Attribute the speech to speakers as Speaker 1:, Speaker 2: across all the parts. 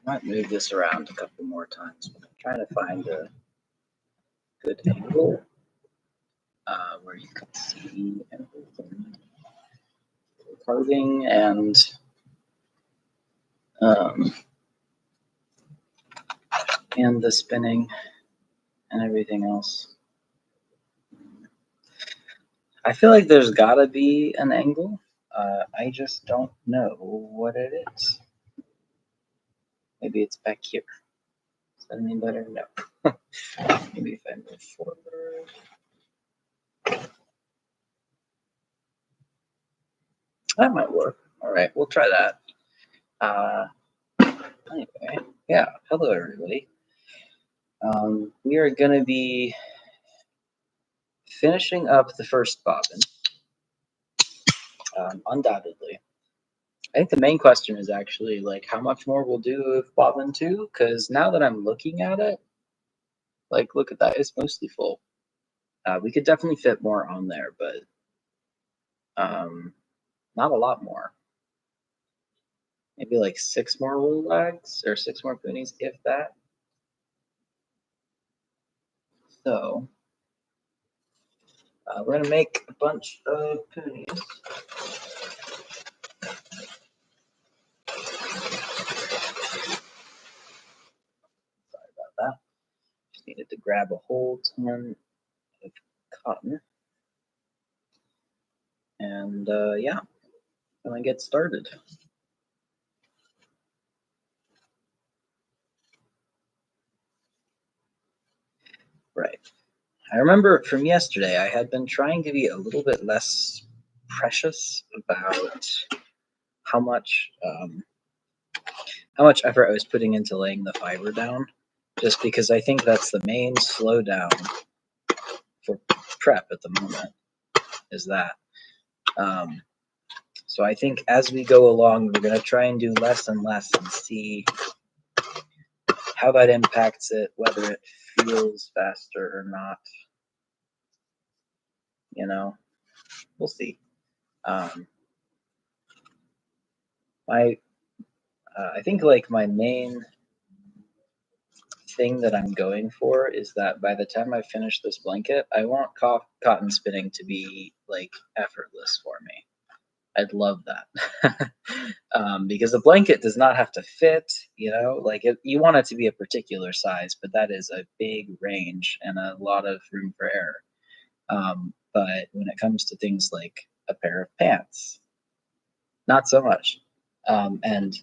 Speaker 1: Might move this around a couple more times, but I'm trying to find a good angle where you can see everything. Carving and the spinning and everything else. I feel like there's gotta be an angle. I just don't know what it is. Maybe it's back here. Is that any better? No. Maybe if I move forward. That might work. All right, we'll try that. Anyway, yeah. Hello, everybody. We are going to be finishing up the first bobbin. Undoubtedly. I think the main question is actually like how much more we'll do with bobbin 2, because now that I'm looking at it, like look at that, it's mostly full. We could definitely fit more on there, but not a lot more. Maybe like 6 more wool lags or 6 more poonies, if that. So we're gonna make a bunch of poonies. Sorry about that. Just needed to grab a whole ton of cotton. And yeah, gonna get started. Right. I remember from yesterday, I had been trying to be a little bit less precious about how much effort I was putting into laying the fiber down, just because I think that's the main slowdown for prep at the moment, is that. So I think as we go along, we're going to try and do less and less and see how that impacts it, whether it feels faster or not. You know, we'll see. I think like my main thing that I'm going for is that by the time I finish this blanket, I want cotton spinning to be like effortless for me. I'd love that. Because the blanket does not have to fit, you know, like you want it to be a particular size, but that is a big range and a lot of room for error. But when it comes to things like a pair of pants, not so much. And,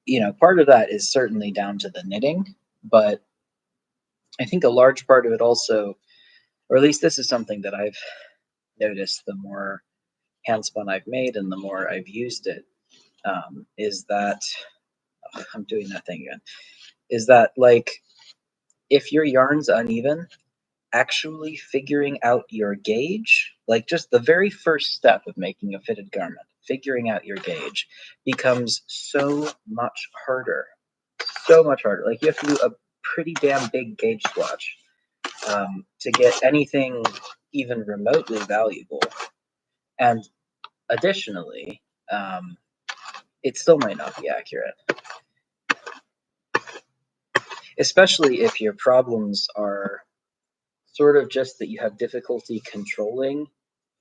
Speaker 1: you know, part of that is certainly down to the knitting, but I think a large part of it also, or at least this is something that I've noticed the more handspun I've made and the more I've used it, is that, I'm doing that thing again, is that like if your yarn's uneven, actually figuring out your gauge, like just the very first step of making a fitted garment, figuring out your gauge becomes so much harder. So much harder. Like you have to do a pretty damn big gauge swatch to get anything even remotely valuable. And additionally, it still might not be accurate. Especially if your problems are sort of just that you have difficulty controlling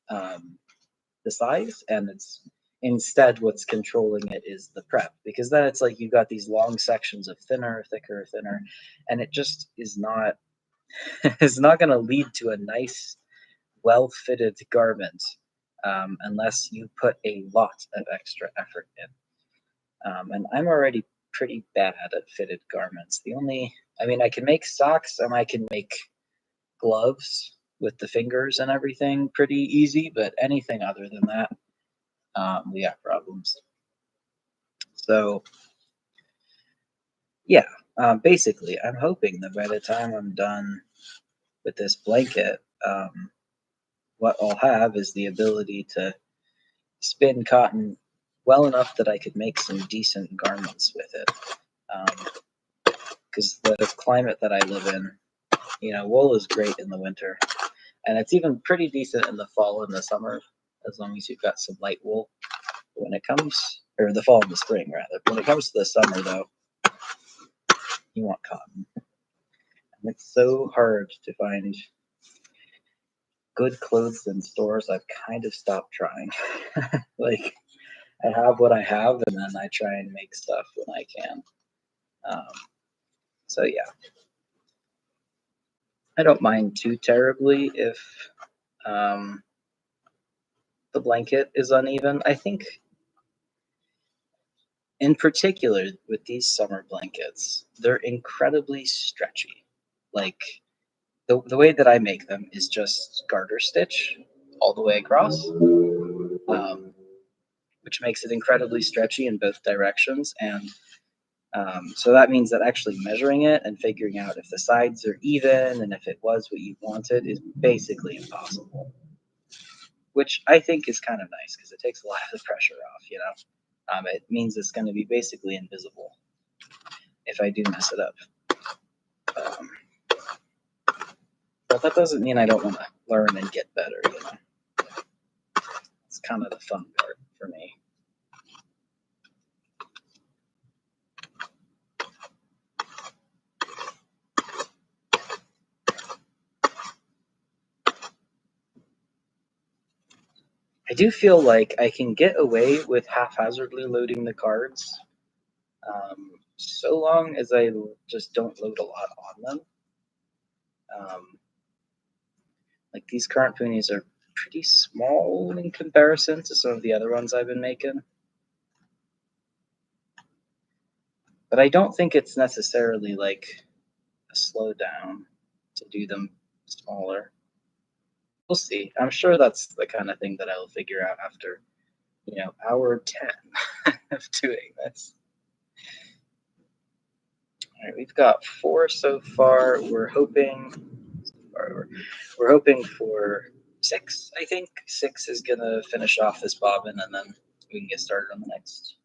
Speaker 1: the size, and it's instead what's controlling it is the prep, because then it's like you've got these long sections of thinner, thicker, thinner, and it just is not is not going to lead to a nice, well-fitted garment unless you put a lot of extra effort in. And I'm already pretty bad at fitted garments. I mean, I can make socks and I can make gloves with the fingers and everything pretty easy, but anything other than that, we got problems. So yeah, basically, I'm hoping that by the time I'm done with this blanket, what I'll have is the ability to spin cotton well enough that I could make some decent garments with it. Because the climate that I live in, you know, wool is great in the winter, and it's even pretty decent in the fall and the summer, as long as you've got some light wool. When it comes, or the fall and the spring rather, when it comes to the summer though, You want cotton. And it's so hard to find good clothes in stores. I've kind of stopped trying. Like, I have what I have, and then I try and make stuff when I can. Um, so yeah, I don't mind too terribly if um, the blanket is uneven. I think, in particular, with these summer blankets, they're incredibly stretchy. Like, the way that I make them is just garter stitch all the way across, um, which makes it incredibly stretchy in both directions. And so that means that actually measuring it and figuring out if the sides are even and if it was what you wanted is basically impossible, which I think is kind of nice because it takes a lot of the pressure off, you know? It means it's going to be basically invisible if I do mess it up. Um, but that doesn't mean I don't want to learn and get better, you know? It's kind of the fun part for me. I do feel like I can get away with haphazardly loading the cards, so long as I just don't load a lot on them. Like, these current poonies are pretty small in comparison to some of the other ones I've been making. But I don't think it's necessarily like a slowdown to do them smaller. We'll see. I'm sure that's the kind of thing that I'll figure out after, hour 10 of doing this. All right, we've got 4 so far. We're hoping for 6. I think 6 is gonna finish off this bobbin, and then we can get started on the next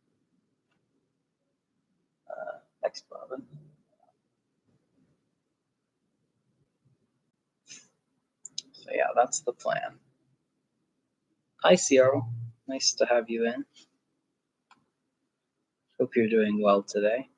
Speaker 1: bobbin. So yeah, that's the plan. Hi, Ciaro. Nice to have you in. Hope you're doing well today.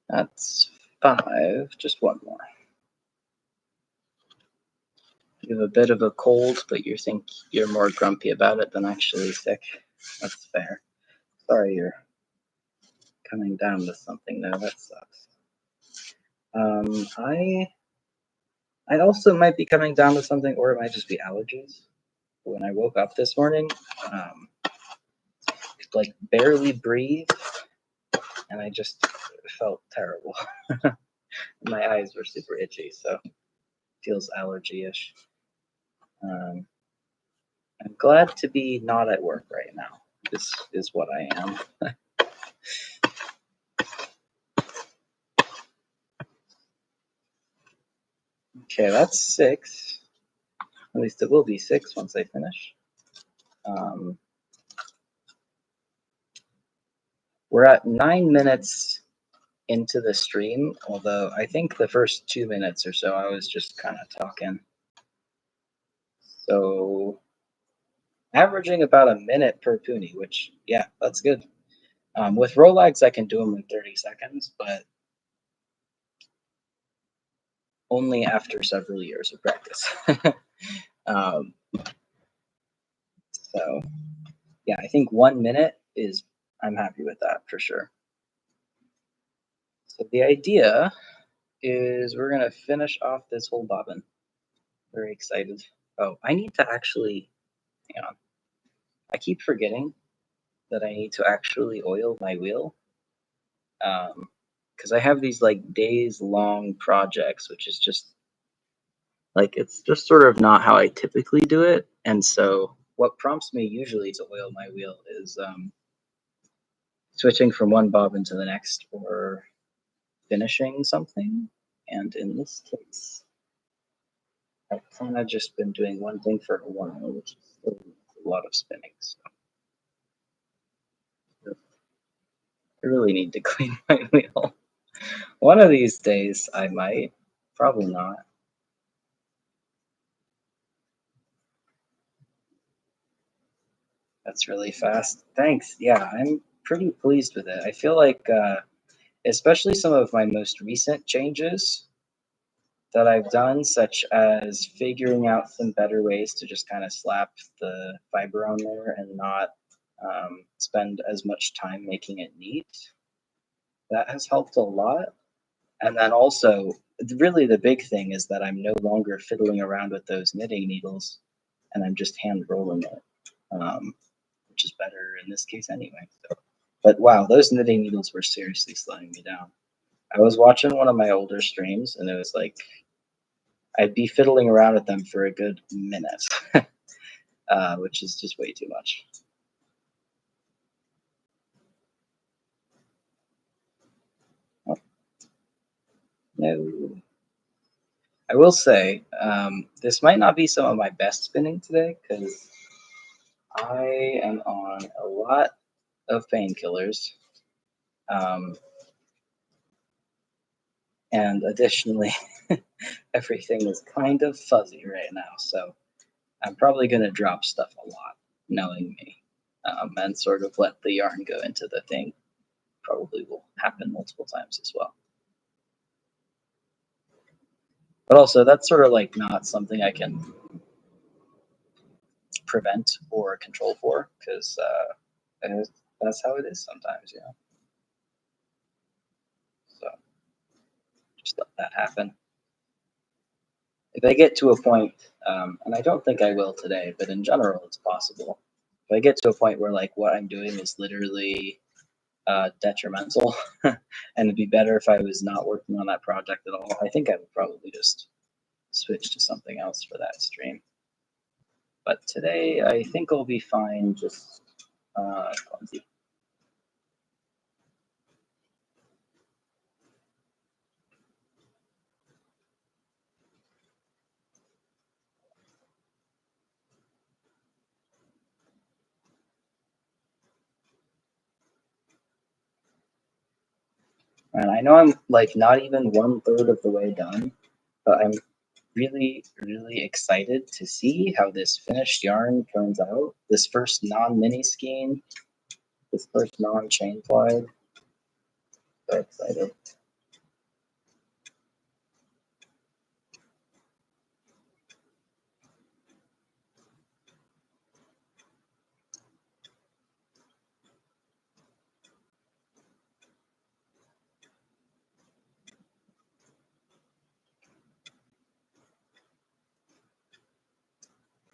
Speaker 1: That's 5. Just one more. You have a bit of a cold, but you think you're more grumpy about it than actually sick. That's fair. Sorry you're coming down with something though. That sucks. I also might be coming down with something, or it might just be allergies. When I woke up this morning, like barely breathe, and I just felt terrible. My eyes were super itchy, so it feels allergy-ish. I'm glad to be not at work right now. This is what I am. Okay, that's 6. At least it will be 6 once I finish. We're at 9 minutes into the stream, although I think the first 2 minutes or so I was just kind of talking. So averaging about a minute per poonie, which, yeah, that's good. With Rolex, I can do them in 30 seconds, but only after several years of practice. So, yeah, I think 1 minute I'm happy with that for sure. So the idea is we're going to finish off this whole bobbin. Very excited. Oh, I need to actually, hang on. I keep forgetting that I need to actually oil my wheel. because I have these like days long projects, which is just like it's just sort of not how I typically do it. And so what prompts me usually to oil my wheel is switching from one bobbin to the next or finishing something. And in this case, I've kind of just been doing one thing for a while, which is still a lot of spinning. So I really need to clean my wheel. One of these days I might, probably not. That's really fast. Thanks. Yeah, I'm pretty pleased with it. I feel like, especially some of my most recent changes that I've done, such as figuring out some better ways to just kind of slap the fiber on there and not spend as much time making it neat. That has helped a lot. And then also, really the big thing is that I'm no longer fiddling around with those knitting needles and I'm just hand rolling it, which is better in this case anyway. So, but wow, those knitting needles were seriously slowing me down. I was watching one of my older streams and it was like I'd be fiddling around with them for a good minute, which is just way too much. Oh, no. I will say, this might not be some of my best spinning today because I am on a lot of painkillers. Um, and additionally, everything is kind of fuzzy right now. So I'm probably going to drop stuff a lot, knowing me, and sort of let the yarn go into the thing. Probably will happen multiple times as well. But also, that's sort of like not something I can prevent or control for because that's how it is sometimes, you know. So just let that happen. If I get to a point, and I don't think I will today, but in general, it's possible. If I get to a point where like what I'm doing is literally detrimental, and it'd be better if I was not working on that project at all, I think I would probably just switch to something else for that stream. But today, I think I'll be fine. Just clumsy. And I know I'm like not even 1/3 of the way done, but I'm really, really excited to see how this finished yarn turns out. This first non-mini skein, this first non-chain plied. So excited.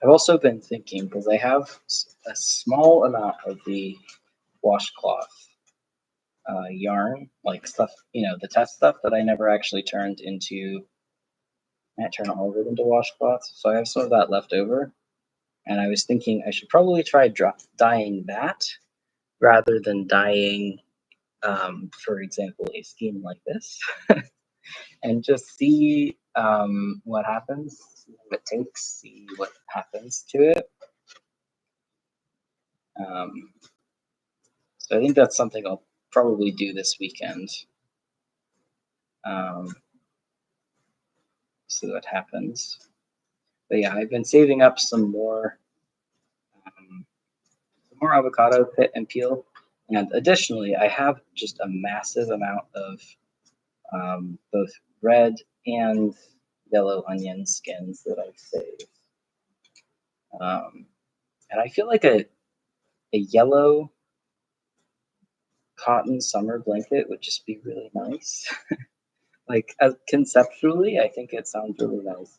Speaker 1: I've also been thinking because I have a small amount of the washcloth yarn, like stuff, you know, the test stuff that I never actually turned into. I turn all of it into washcloth, so I have some of that left over. And I was thinking I should probably try dyeing that rather than dyeing, for example, a skein like this, and just see what happens, see what it takes, see what happens to it. Um, so I think that's something I'll probably do this weekend. Um, see what happens. But yeah, I've been saving up some more avocado pit and peel. And additionally, I have just a massive amount of both red and yellow onion skins that I've saved. And I feel like a yellow cotton summer blanket would just be really nice. Like conceptually, I think it sounds really nice.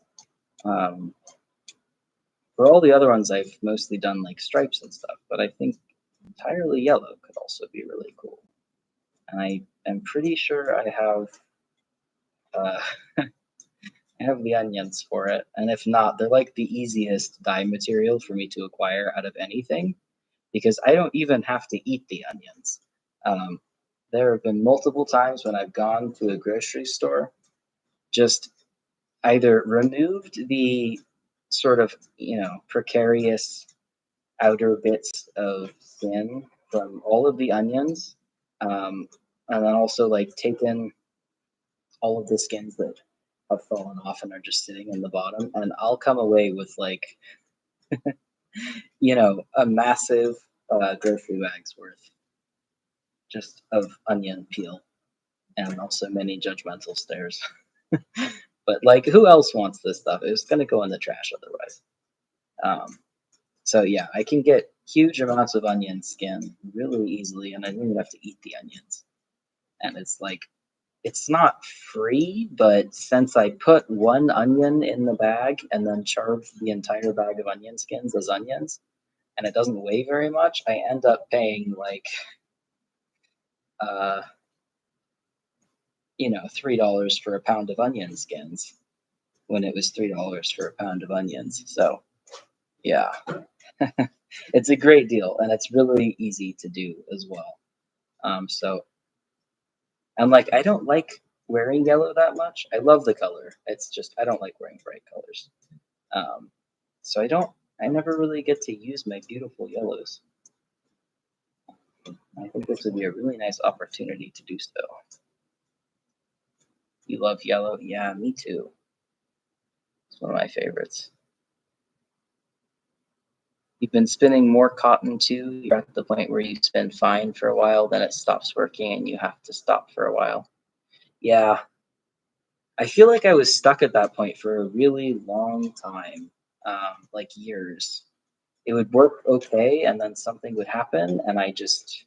Speaker 1: For all the other ones, I've mostly done like stripes and stuff, but I think entirely yellow could also be really cool. And I am pretty sure I have uh, I have the onions for it. And if not, they're like the easiest dye material for me to acquire out of anything because I don't even have to eat the onions. Um, there have been multiple times when I've gone to a grocery store, just either removed the sort of, precarious outer bits of skin from all of the onions, um, and then also like taken all of the skins that have fallen off and are just sitting in the bottom, and I'll come away with like, a massive grocery bag's worth just of onion peel, and also many judgmental stares. But like, who else wants this stuff? It's gonna go in the trash otherwise. Um, so yeah, I can get huge amounts of onion skin really easily, and I don't even have to eat the onions. And it's like, it's not free, but since I put one onion in the bag and then charge the entire bag of onion skins as onions, and it doesn't weigh very much, I end up paying like, uh, $3 for a pound of onion skins when it was $3 for a pound of onions. So yeah, it's a great deal, and it's really easy to do as well. So and like, I don't like wearing yellow that much. I love the color. It's just I don't like wearing bright colors. Um, so I never really get to use my beautiful yellows. I think this would be a really nice opportunity to do so. You love yellow? Yeah, me too. It's one of my favorites. You've been spinning more cotton too. You're at the point where you spin fine for a while, then it stops working and you have to stop for a while. Yeah, I feel like I was stuck at that point for a really long time, like years. It would work okay, and then something would happen, and I just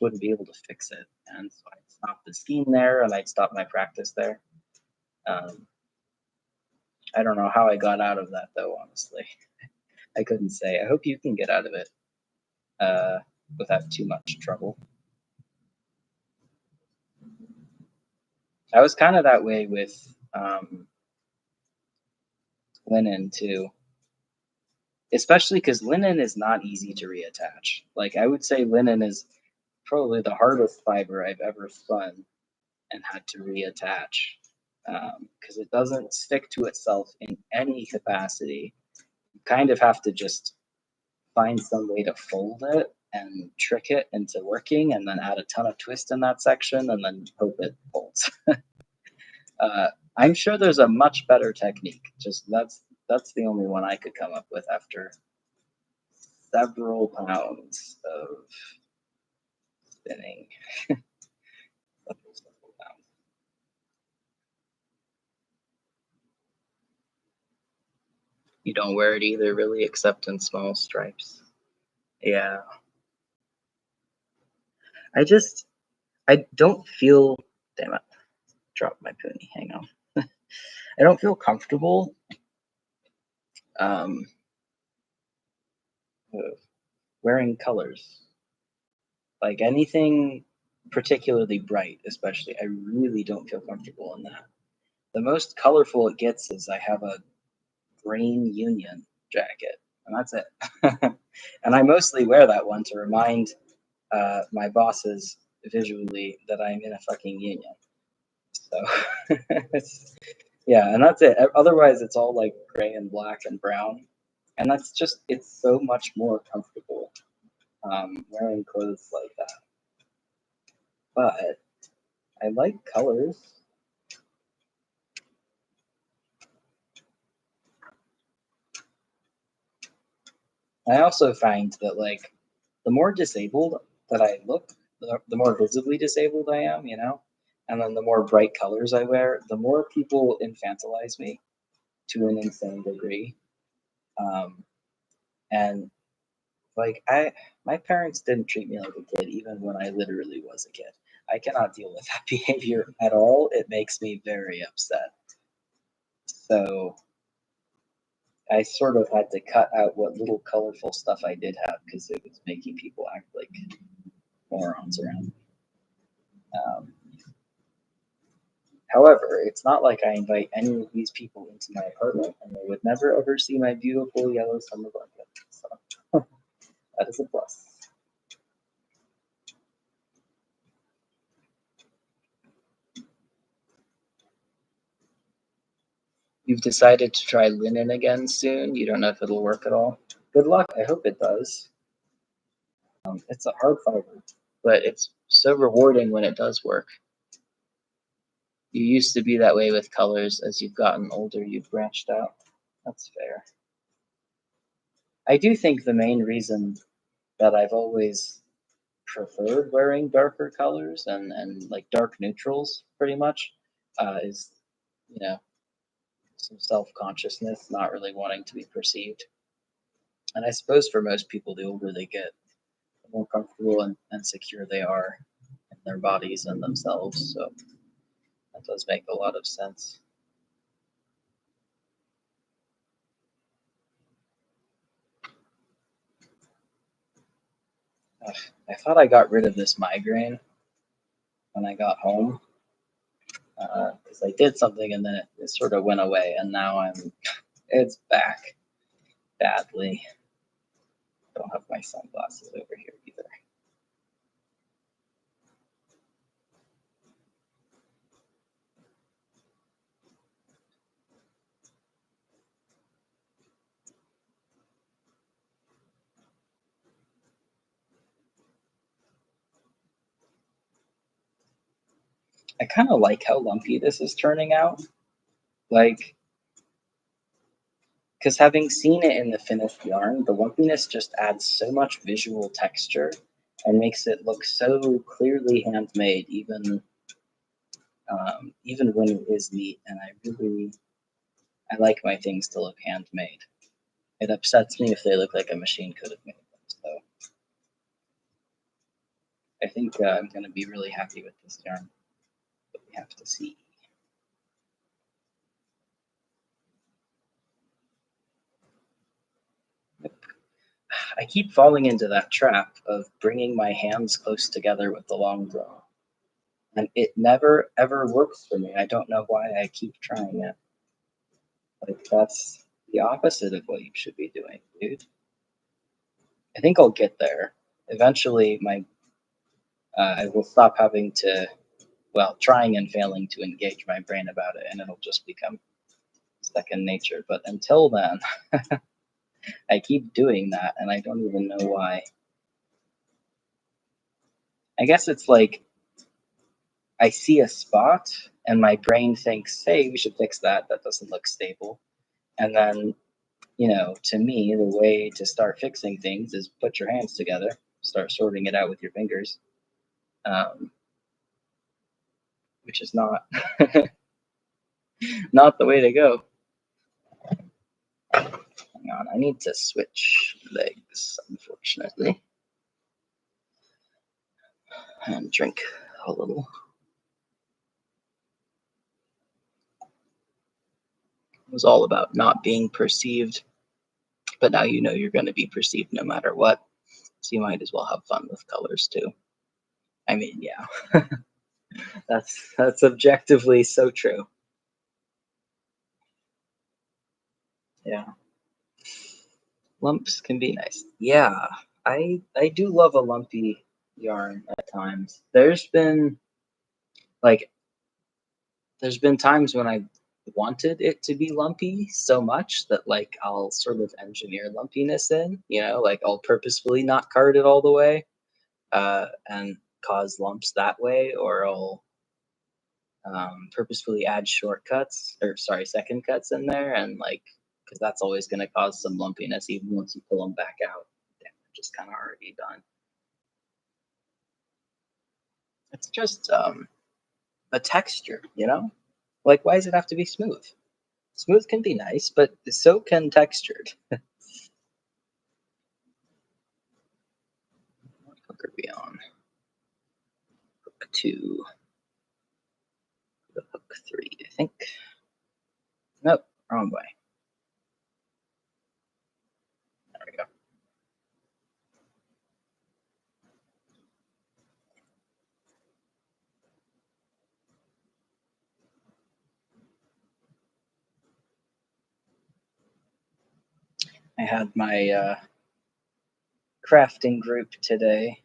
Speaker 1: wouldn't be able to fix it, and so I'd stop the skiing there, and I'd stop my practice there. Um, I don't know how I got out of that though, honestly. I couldn't say. I hope you can get out of it uh, without too much trouble. I was kind of that way with linen too, especially because linen is not easy to reattach. Like, I would say linen is probably the hardest fiber I've ever spun and had to reattach because it doesn't stick to itself in any capacity. You kind of have to just find some way to fold it and trick it into working, and then add a ton of twist in that section, and then hope it holds. uh, I'm sure there's a much better technique. Just that's the only one I could come up with after several pounds of spinning. You don't wear it either, really, except in small stripes. Yeah. I just, I don't feel, damn it, drop my pony, hang on. I don't feel comfortable um, wearing colors. Like anything particularly bright, especially, I really don't feel comfortable in that. The most colorful it gets is I have a green Union jacket, and that's it. And I mostly wear that one to remind my bosses visually that I'm in a fucking union. So, yeah, and that's it. Otherwise, it's all like gray and black and brown, and that's just it's so much more comfortable wearing clothes like that. But I like colors. I also find that like the more disabled that I look, the more visibly disabled I am, and then the more bright colors I wear, the more people infantilize me to an insane degree. Um, and like my parents didn't treat me like a kid even when I literally was a kid. I cannot deal with that behavior at all. It makes me very upset. So I sort of had to cut out what little colorful stuff I did have because it was making people act like morons around me. Um, However, it's not like I invite any of these people into my apartment and they would never ever see my beautiful yellow summer blanket. So that is a plus. You've decided to try linen again soon. You don't know if it'll work at all. Good luck. I hope it does. It's a hard fiber, but it's so rewarding when it does work. You used to be that way with colors. As you've gotten older, you've branched out. That's fair. I do think the main reason that I've always preferred wearing darker colors and like dark neutrals pretty much is, you know, some self-consciousness, not really wanting to be perceived. And I suppose for most people, the older they get, the more comfortable and secure they are in their bodies and themselves. So that does make a lot of sense. Ugh, I thought I got rid of this migraine when I got home because I did something and then it sort of went away, and now it's back badly. Don't have my sunglasses over here either. I kind of like how lumpy this is turning out. Like, because having seen it in the finished yarn, the lumpiness just adds so much visual texture and makes it look so clearly handmade, even when it is neat. And I like my things to look handmade. It upsets me if they look like a machine could have made them. So I think I'm going to be really happy with this yarn, but we have to see. I keep falling into that trap of bringing my hands close together with the long draw, and it never ever works for me. I don't know why I keep trying it. Like, that's the opposite of what you should be doing, dude. I think I'll get there. Eventually, I will stop having to, well, trying and failing to engage my brain about it, and it'll just become second nature. But until then, I keep doing that, and I don't even know why. I guess it's like I see a spot, and my brain thinks, "Hey, we should fix that. That doesn't look stable." And then, to me, the way to start fixing things is put your hands together, start sorting it out with your fingers, um, which is not not the way to go. Hang on, I need to switch legs, unfortunately, and drink a little. It was all about not being perceived, but now you know you're going to be perceived no matter what, so you might as well have fun with colors too. I mean, yeah, that's objectively so true. Yeah, lumps can be nice. Yeah, I do love a lumpy yarn at times. Like there's been times when I wanted it to be lumpy so much that like I'll sort of engineer lumpiness in, like I'll purposefully not card it all the way, and cause lumps that way, or I'll purposefully add shortcuts, or sorry, second cuts in there, and like because that's always going to cause some lumpiness even once you pull them back out. They're just kind of already done. It's just a texture. Like, why does it have to be smooth? Smooth can be nice, but so can textured. What hook are we on? Hook 2. Hook 3, I think. Nope, wrong way. There we go. I had my crafting group today,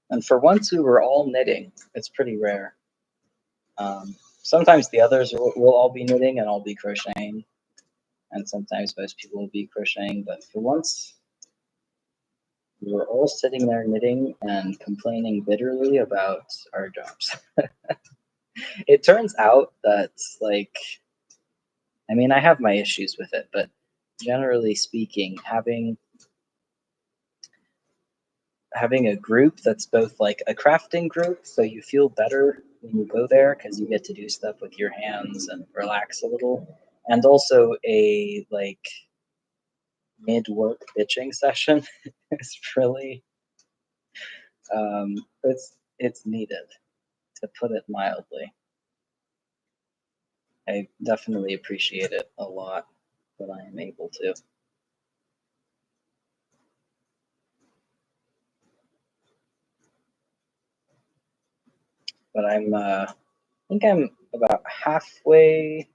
Speaker 1: and for once we were all knitting. It's pretty rare. Sometimes the others will all be knitting and I'll be crocheting, and sometimes most people will be crocheting, but for once we were all sitting there knitting and complaining bitterly about our jobs. It turns out that, like, I mean, I have my issues with it, but generally speaking, having a group that's both like a crafting group, so you feel better when you go there because you get to do stuff with your hands and relax a little, and also a like mid-work bitching session is really it's needed, to put it mildly. I definitely appreciate it a lot when I am able to. But I think I'm about halfway,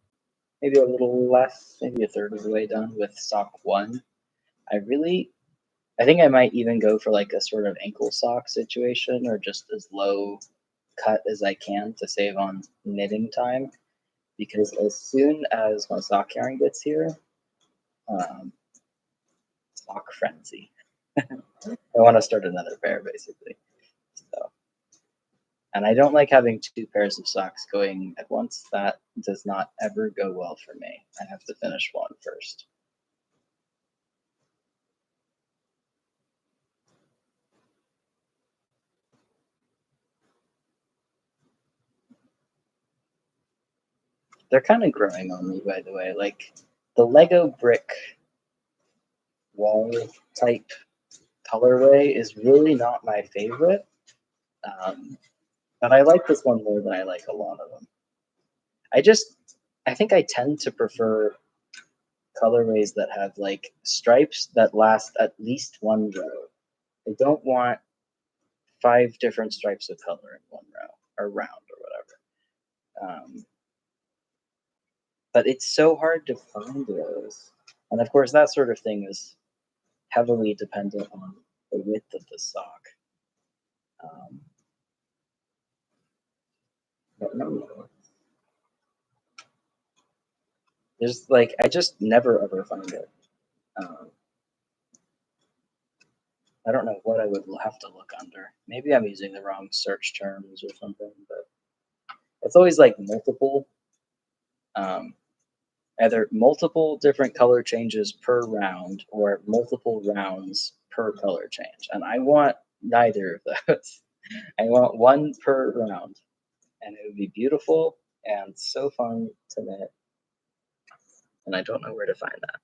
Speaker 1: maybe a little less, maybe a third of the way done with sock one. I really, I think I might even go for like a sort of ankle sock situation or just as low cut as I can to save on knitting time. Because as soon as my sock yarn gets here, um, sock frenzy. I want to start another pair basically. So, and I don't like having two pairs of socks going at once. That does not ever go well for me. I have to finish one first. They're kind of growing on me, by the way. Like the Lego brick wall type colorway is really not my favorite. Um, but I like this one more than I like a lot of them. I just, I think I tend to prefer colorways that have like stripes that last at least one row. I don't want 5 different stripes of color in one row or round or whatever. But it's so hard to find those. And of course, that sort of thing is heavily dependent on the width of the sock. Um, but no, there's like, I just never ever find it. Um, I don't know what I would have to look under. Maybe I'm using the wrong search terms or something, but it's always like multiple, um, either multiple different color changes per round or multiple rounds per color change. And I want neither of those. I want one per round, and it would be beautiful and so fun to knit. And I don't know where to find that.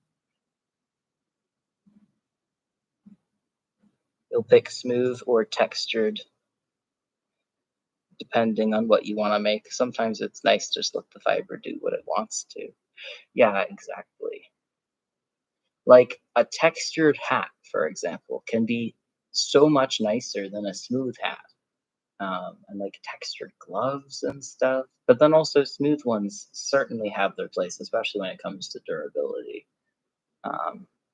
Speaker 1: You'll pick smooth or textured depending on what you want to make. Sometimes it's nice to just let the fiber do what it wants to. Yeah, exactly. Like a textured hat, for example, can be so much nicer than a smooth hat. And like textured gloves and stuff. But then also smooth ones certainly have their place, especially when it comes to durability.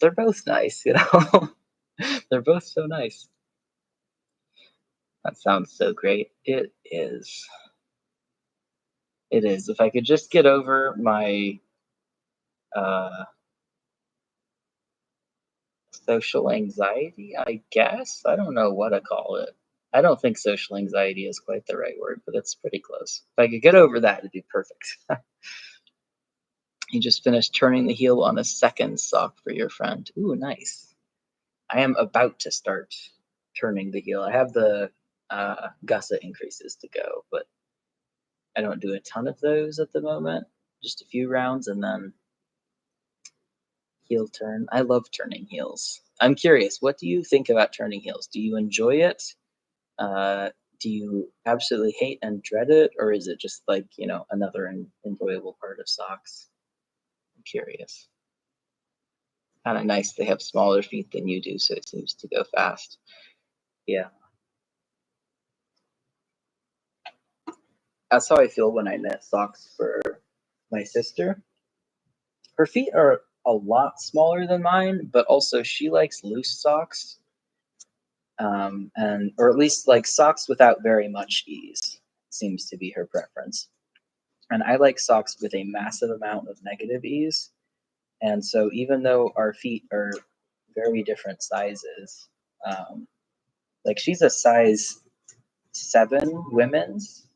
Speaker 1: They're both nice, you know. They're both so nice. That sounds so great. It is. It is. If I could just get over my uh, social anxiety, I guess. I don't know what to call it. I don't think social anxiety is quite the right word, but it's pretty close. If I could get over that, it'd be perfect. You just finished turning the heel on a second sock for your friend. Ooh, nice. I am about to start turning the heel. I have the gusset increases to go, but I don't do a ton of those at the moment. Just a few rounds and then heel turn. I love turning heels. I'm curious, what do you think about turning heels? Do you enjoy it? Uh, do you absolutely hate and dread it, or is it just like, you know, another enjoyable part of socks? I'm curious. Kind of nice they have smaller feet than you do, so it seems to go fast. Yeah, that's how I feel when I knit socks for my sister. Her feet are a lot smaller than mine, but also she likes loose socks, and or at least like socks without very much ease seems to be her preference. And I like socks with a massive amount of negative ease. And so even though our feet are very different sizes, um, like she's a size 7 women's,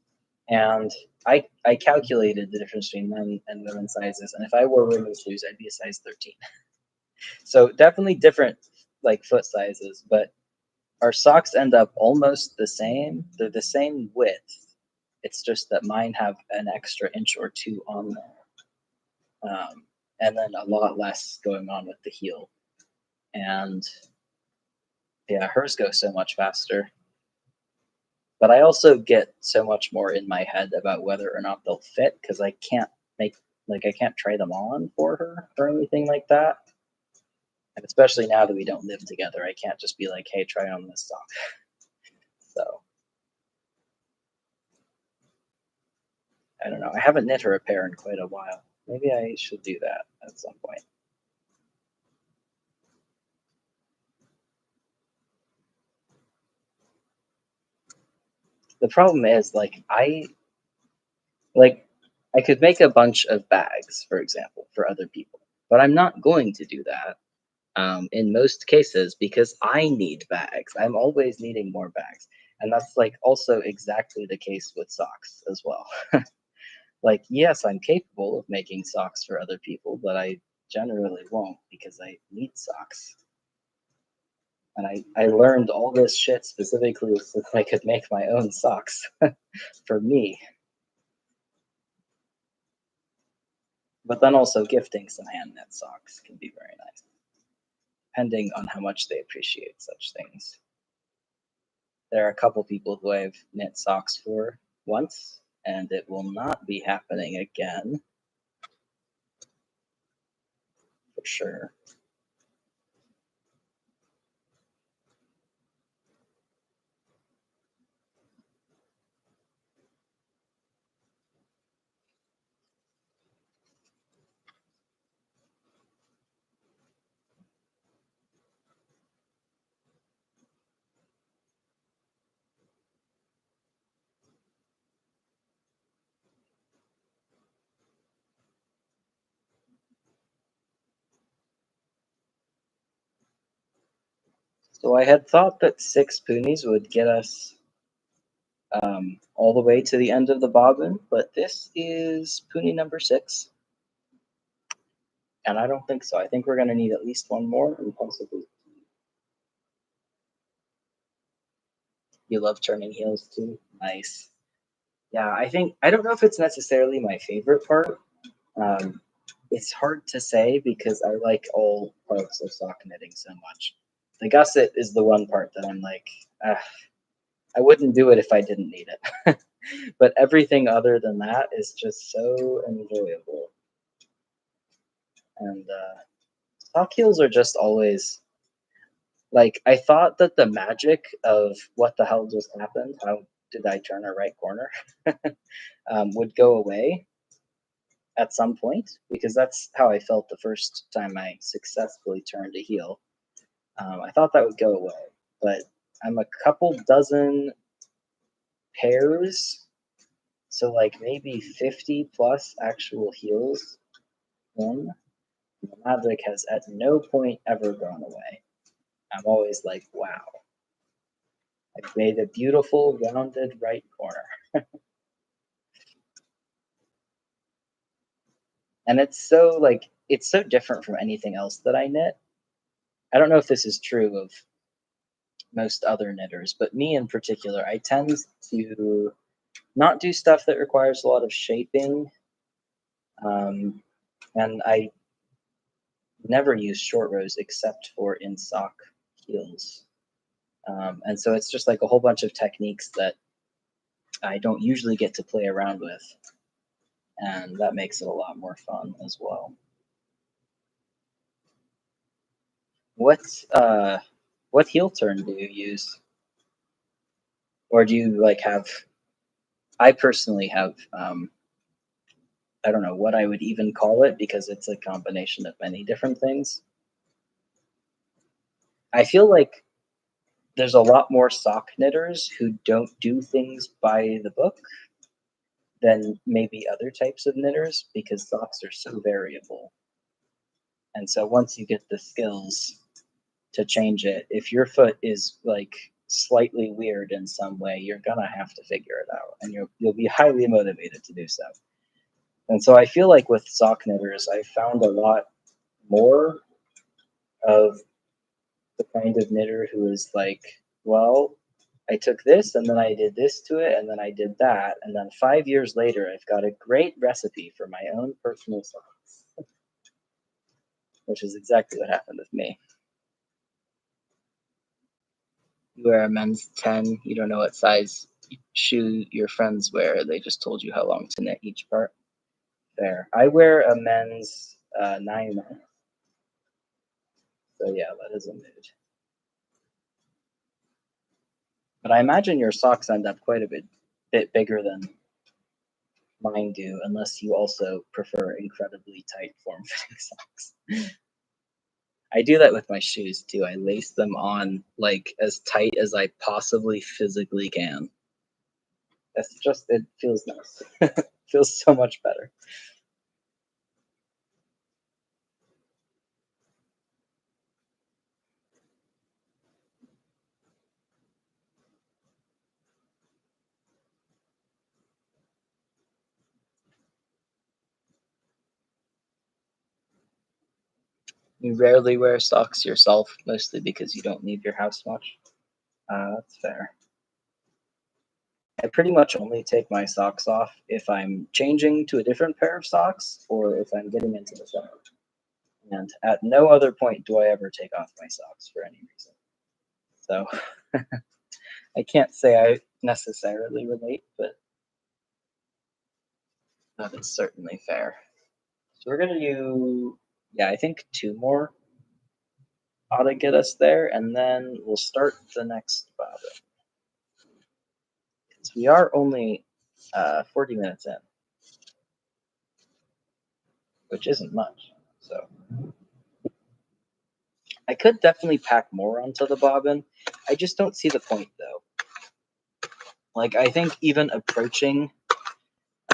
Speaker 1: and I calculated the difference between men and women's sizes, and if I wore women's shoes, I'd be a size 13. So definitely different like foot sizes, but our socks end up almost the same. They're the same width. It's just that mine have an extra inch or two on there, and then a lot less going on with the heel. And yeah, hers go so much faster. But I also get so much more in my head about whether or not they'll fit because I can't make I can't try them on for her or anything like that. And especially now that we don't live together, I can't just be like, "Hey, try on this sock." So I don't know. I haven't knit her a pair in quite a while. Maybe I should do that at some point. The problem is, like I could make a bunch of bags, for example, for other people, but I'm not going to do that in most cases because I need bags. I'm always needing more bags, and that's like also exactly the case with socks as well. Like, yes, I'm capable of making socks for other people, but I generally won't because I need socks. And I learned all this shit specifically so that I could make my own socks for me. But then also gifting some hand knit socks can be very nice, depending on how much they appreciate such things. There are a couple people who I've knit socks for once, and it will not be happening again for sure. So I had thought that 6 poonies would get us all the way to the end of the bobbin, but this is poonie number 6, and I don't think so. I think we're going to need at least one more and possibly. You love turning heels too? Nice. Yeah, I don't know if it's necessarily my favorite part. Um, it's hard to say because I like all parts of sock knitting so much. The gusset is the one part that I'm like, ah, I wouldn't do it if I didn't need it. But everything other than that is just so enjoyable. And sock heels are just always like I thought that the magic of what the hell just happened, how did I turn a right corner, would go away at some point because that's how I felt the first time I successfully turned a heel. I thought that would go away, but I'm a couple dozen pairs, so like maybe 50 plus actual heels in. The magic has at no point ever gone away. I'm always like, wow, I've made a beautiful rounded right corner. And it's so different from anything else that I knit. I don't know if this is true of most other knitters, but me in particular, I tend to not do stuff that requires a lot of shaping. And I never use short rows except for in sock heels. And so it's just like a whole bunch of techniques that I don't usually get to play around with. And that makes it a lot more fun as well. What uh, what heel turn do you use, or do you like have? I personally have I don't know what I would even call it because it's a combination of many different things. I feel like there's a lot more sock knitters who don't do things by the book than maybe other types of knitters because socks are so variable. And so once you get the skills to change it, if your foot is like slightly weird in some way, you're gonna have to figure it out, and you'll be highly motivated to do so. And so I feel like with sock knitters, I found a lot more of the kind of knitter who is like, well, I took this and then I did this to it and then I did that. And then 5 years later, I've got a great recipe for my own personal socks, which is exactly what happened with me. You wear a men's 10, you don't know what size shoe your friends wear. They just told you how long to knit each part. Fair. I wear a men's 9. So yeah, that is a mood. But I imagine your socks end up quite a bit bigger than mine do, unless you also prefer incredibly tight form-fitting socks. I do that with my shoes too. I lace them on like as tight as I possibly physically can. That's just, it feels nice. It feels so much better. You rarely wear socks yourself, mostly because you don't leave your house much. That's fair. I pretty much only take my socks off if I'm changing to a different pair of socks or if I'm getting into the shower. And at no other point do I ever take off my socks for any reason. So I can't say I necessarily relate, but that is certainly fair. So we're gonna do, yeah, I think 2 more ought to get us there, and then we'll start the next bobbin. Because we are only 40 minutes in, which isn't much. So I could definitely pack more onto the bobbin. I just don't see the point though. Like I think even approaching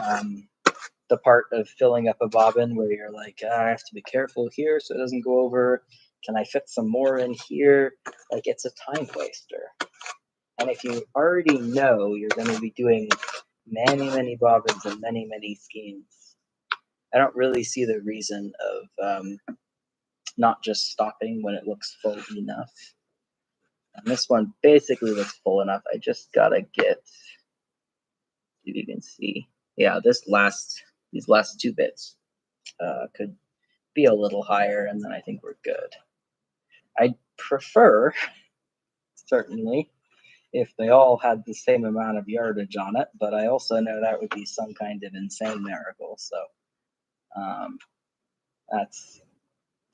Speaker 1: um, the part of filling up a bobbin where you're like, I have to be careful here so it doesn't go over. Can I fit some more in here? Like it's a time waster. And if you already know you're going to be doing many, many bobbins and many, many skeins, I don't really see the reason of not just stopping when it looks full enough. And this one basically looks full enough. I just gotta get, you can see, yeah, these last 2 bits could be a little higher, and then I think we're good. I'd prefer, certainly, if they all had the same amount of yardage on it, but I also know that would be some kind of insane miracle, so that's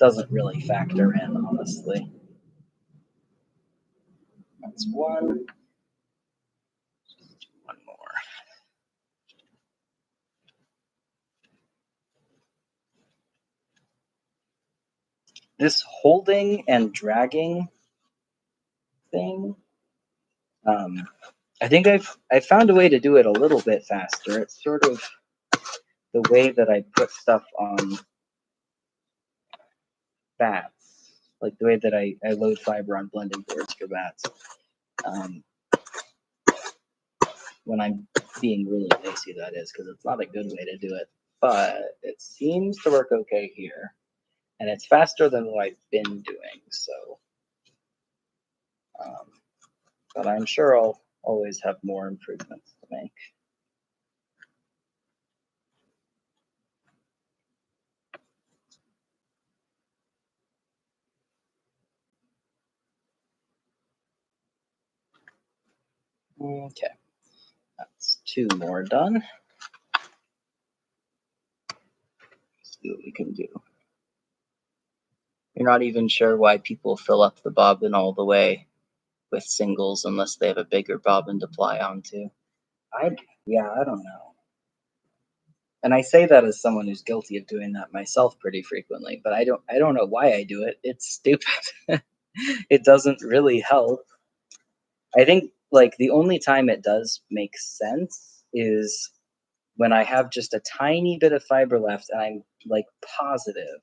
Speaker 1: doesn't really factor in, honestly. That's one. One more. This holding and dragging thing, I think I found a way to do it a little bit faster. It's sort of the way that I put stuff on bats, like the way that I load fiber on blending boards for bats. When I'm being really lazy, that is, because it's not a good way to do it. But it seems to work okay here. And it's faster than what I've been doing, so. But I'm sure I'll always have more improvements to make. Okay, that's 2 more done. Let's see what we can do. You're not even sure why people fill up the bobbin all the way with singles unless they have a bigger bobbin to ply onto. Yeah, I don't know. And I say that as someone who's guilty of doing that myself pretty frequently, but I don't know why I do it. It's stupid. It doesn't really help. I think like the only time it does make sense is when I have just a tiny bit of fiber left and I'm like positive,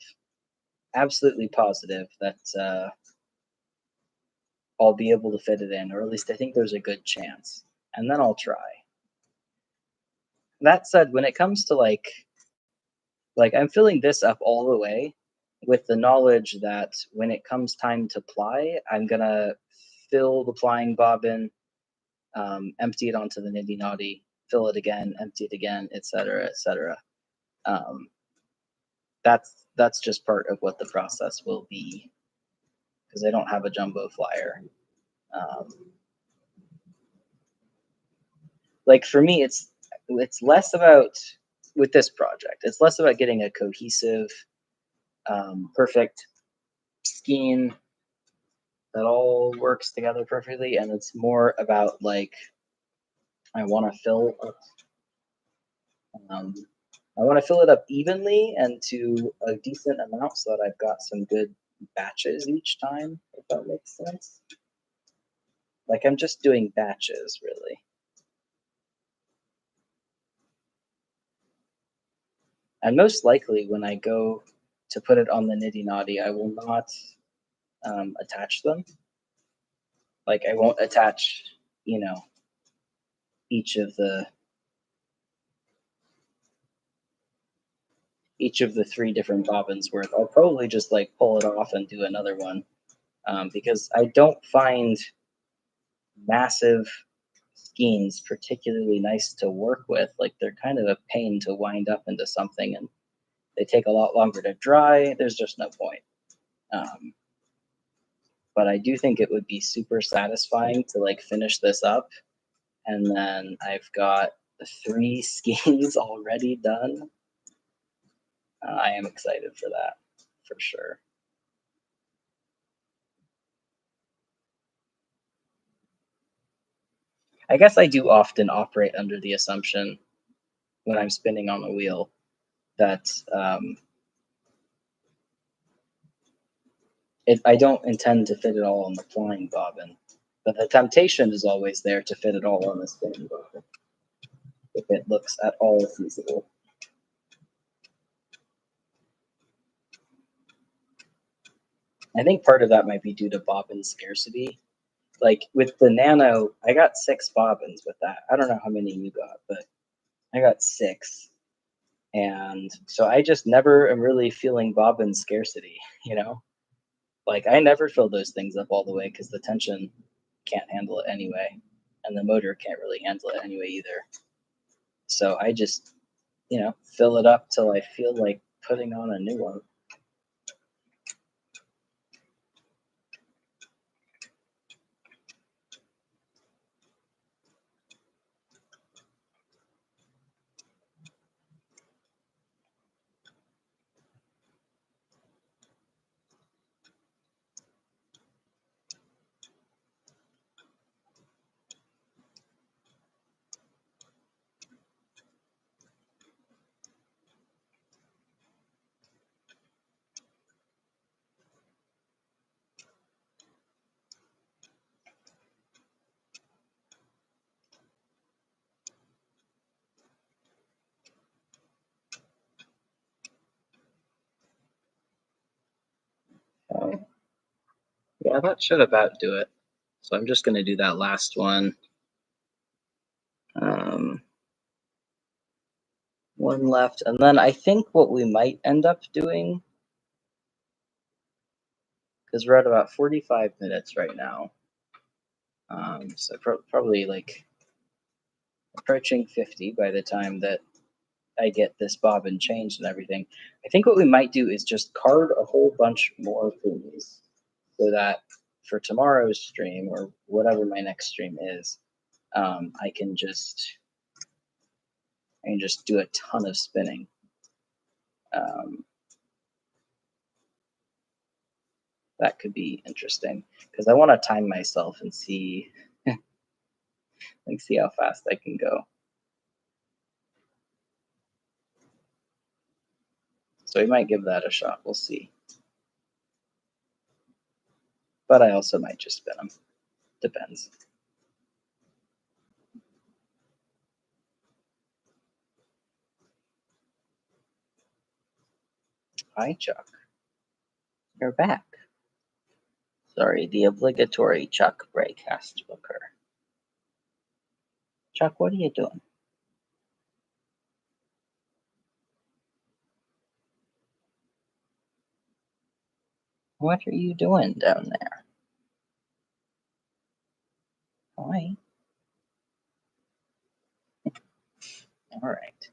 Speaker 1: absolutely positive that I'll be able to fit it in, or at least I think there's a good chance. And then I'll try. That said, when it comes to like I'm filling this up all the way with the knowledge that when it comes time to ply, I'm gonna fill the plying bobbin, empty it onto the niddy noddy, fill it again, empty it again, etc., etc. Um, that's just part of what the process will be because I don't have a jumbo flyer. Um, like for me, it's less about with this project. It's less about getting a cohesive, perfect skein that all works together perfectly, and it's more about like I want to fill up, um, I want to fill it up evenly and to a decent amount so that I've got some good batches each time, if that makes sense. Like I'm just doing batches really. And most likely when I go to put it on the niddy noddy, I will not attach them. Like I won't attach, you know, each of the each of the three different bobbins worth. I'll probably just like pull it off and do another one because I don't find massive skeins particularly nice to work with. Like they're kind of a pain to wind up into something, and they take a lot longer to dry. There's just no point. Um, but I do think it would be super satisfying to like finish this up, and then I've got the three skeins already done. I am excited for that, for sure. I guess I do often operate under the assumption when I'm spinning on the wheel that I don't intend to fit it all on the flying bobbin, but the temptation is always there to fit it all on the spinning bobbin if it looks at all feasible. I think part of that might be due to bobbin scarcity. Like with the Nano, I got 6 bobbins with that. I don't know how many you got, but I got 6. And so I just never am really feeling bobbin scarcity, you know? Like I never fill those things up all the way because the tension can't handle it anyway, and the motor can't really handle it anyway either. So I just, fill it up till I feel like putting on a new one. So, yeah, that should about do it. So I'm just going to do that last one. Um, one left. And then I think what we might end up doing, because we're at about 45 minutes right now. So probably like approaching 50 by the time that I get this bobbin changed and everything. I think what we might do is just card a whole bunch more Fumis so that for tomorrow's stream or whatever my next stream is, I can just do a ton of spinning. That could be interesting because I want to time myself and see see how fast I can go. So we might give that a shot. We'll see. But I also might just spin them. Depends. Hi, Chuck. You're back. Sorry, the obligatory Chuck break has to occur. Chuck, what are you doing? What are you doing down there? Hi. All right.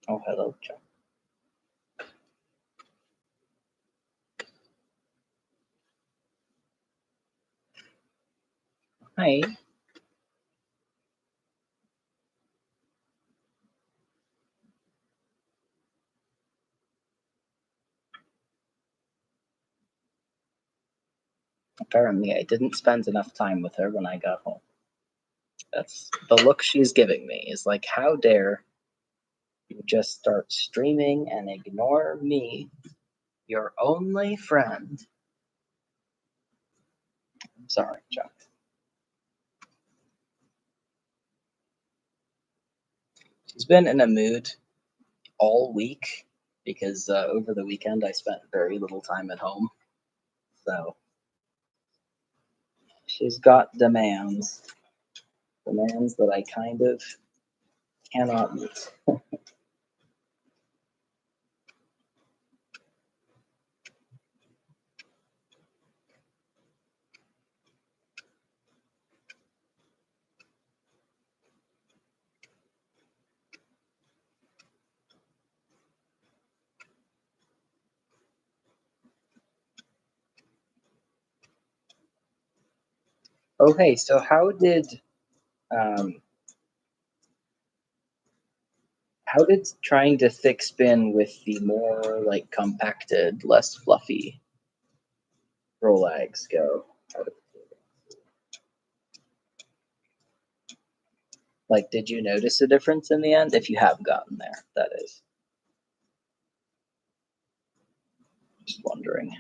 Speaker 1: Oh, hello, Chuck. Hi. Apparently, I didn't spend enough time with her when I got home. That's the look she's giving me. Is like, how dare you just start streaming and ignore me, your only friend. I'm sorry, Chuck. She's been in a mood all week because over the weekend I spent very little time at home. So she's got demands that I kind of cannot meet. Oh, hey, so um, how did trying to thick spin with the more like compacted, less fluffy Rolex go? Like, did you notice a difference in the end? If you have gotten there, that is. Just wondering.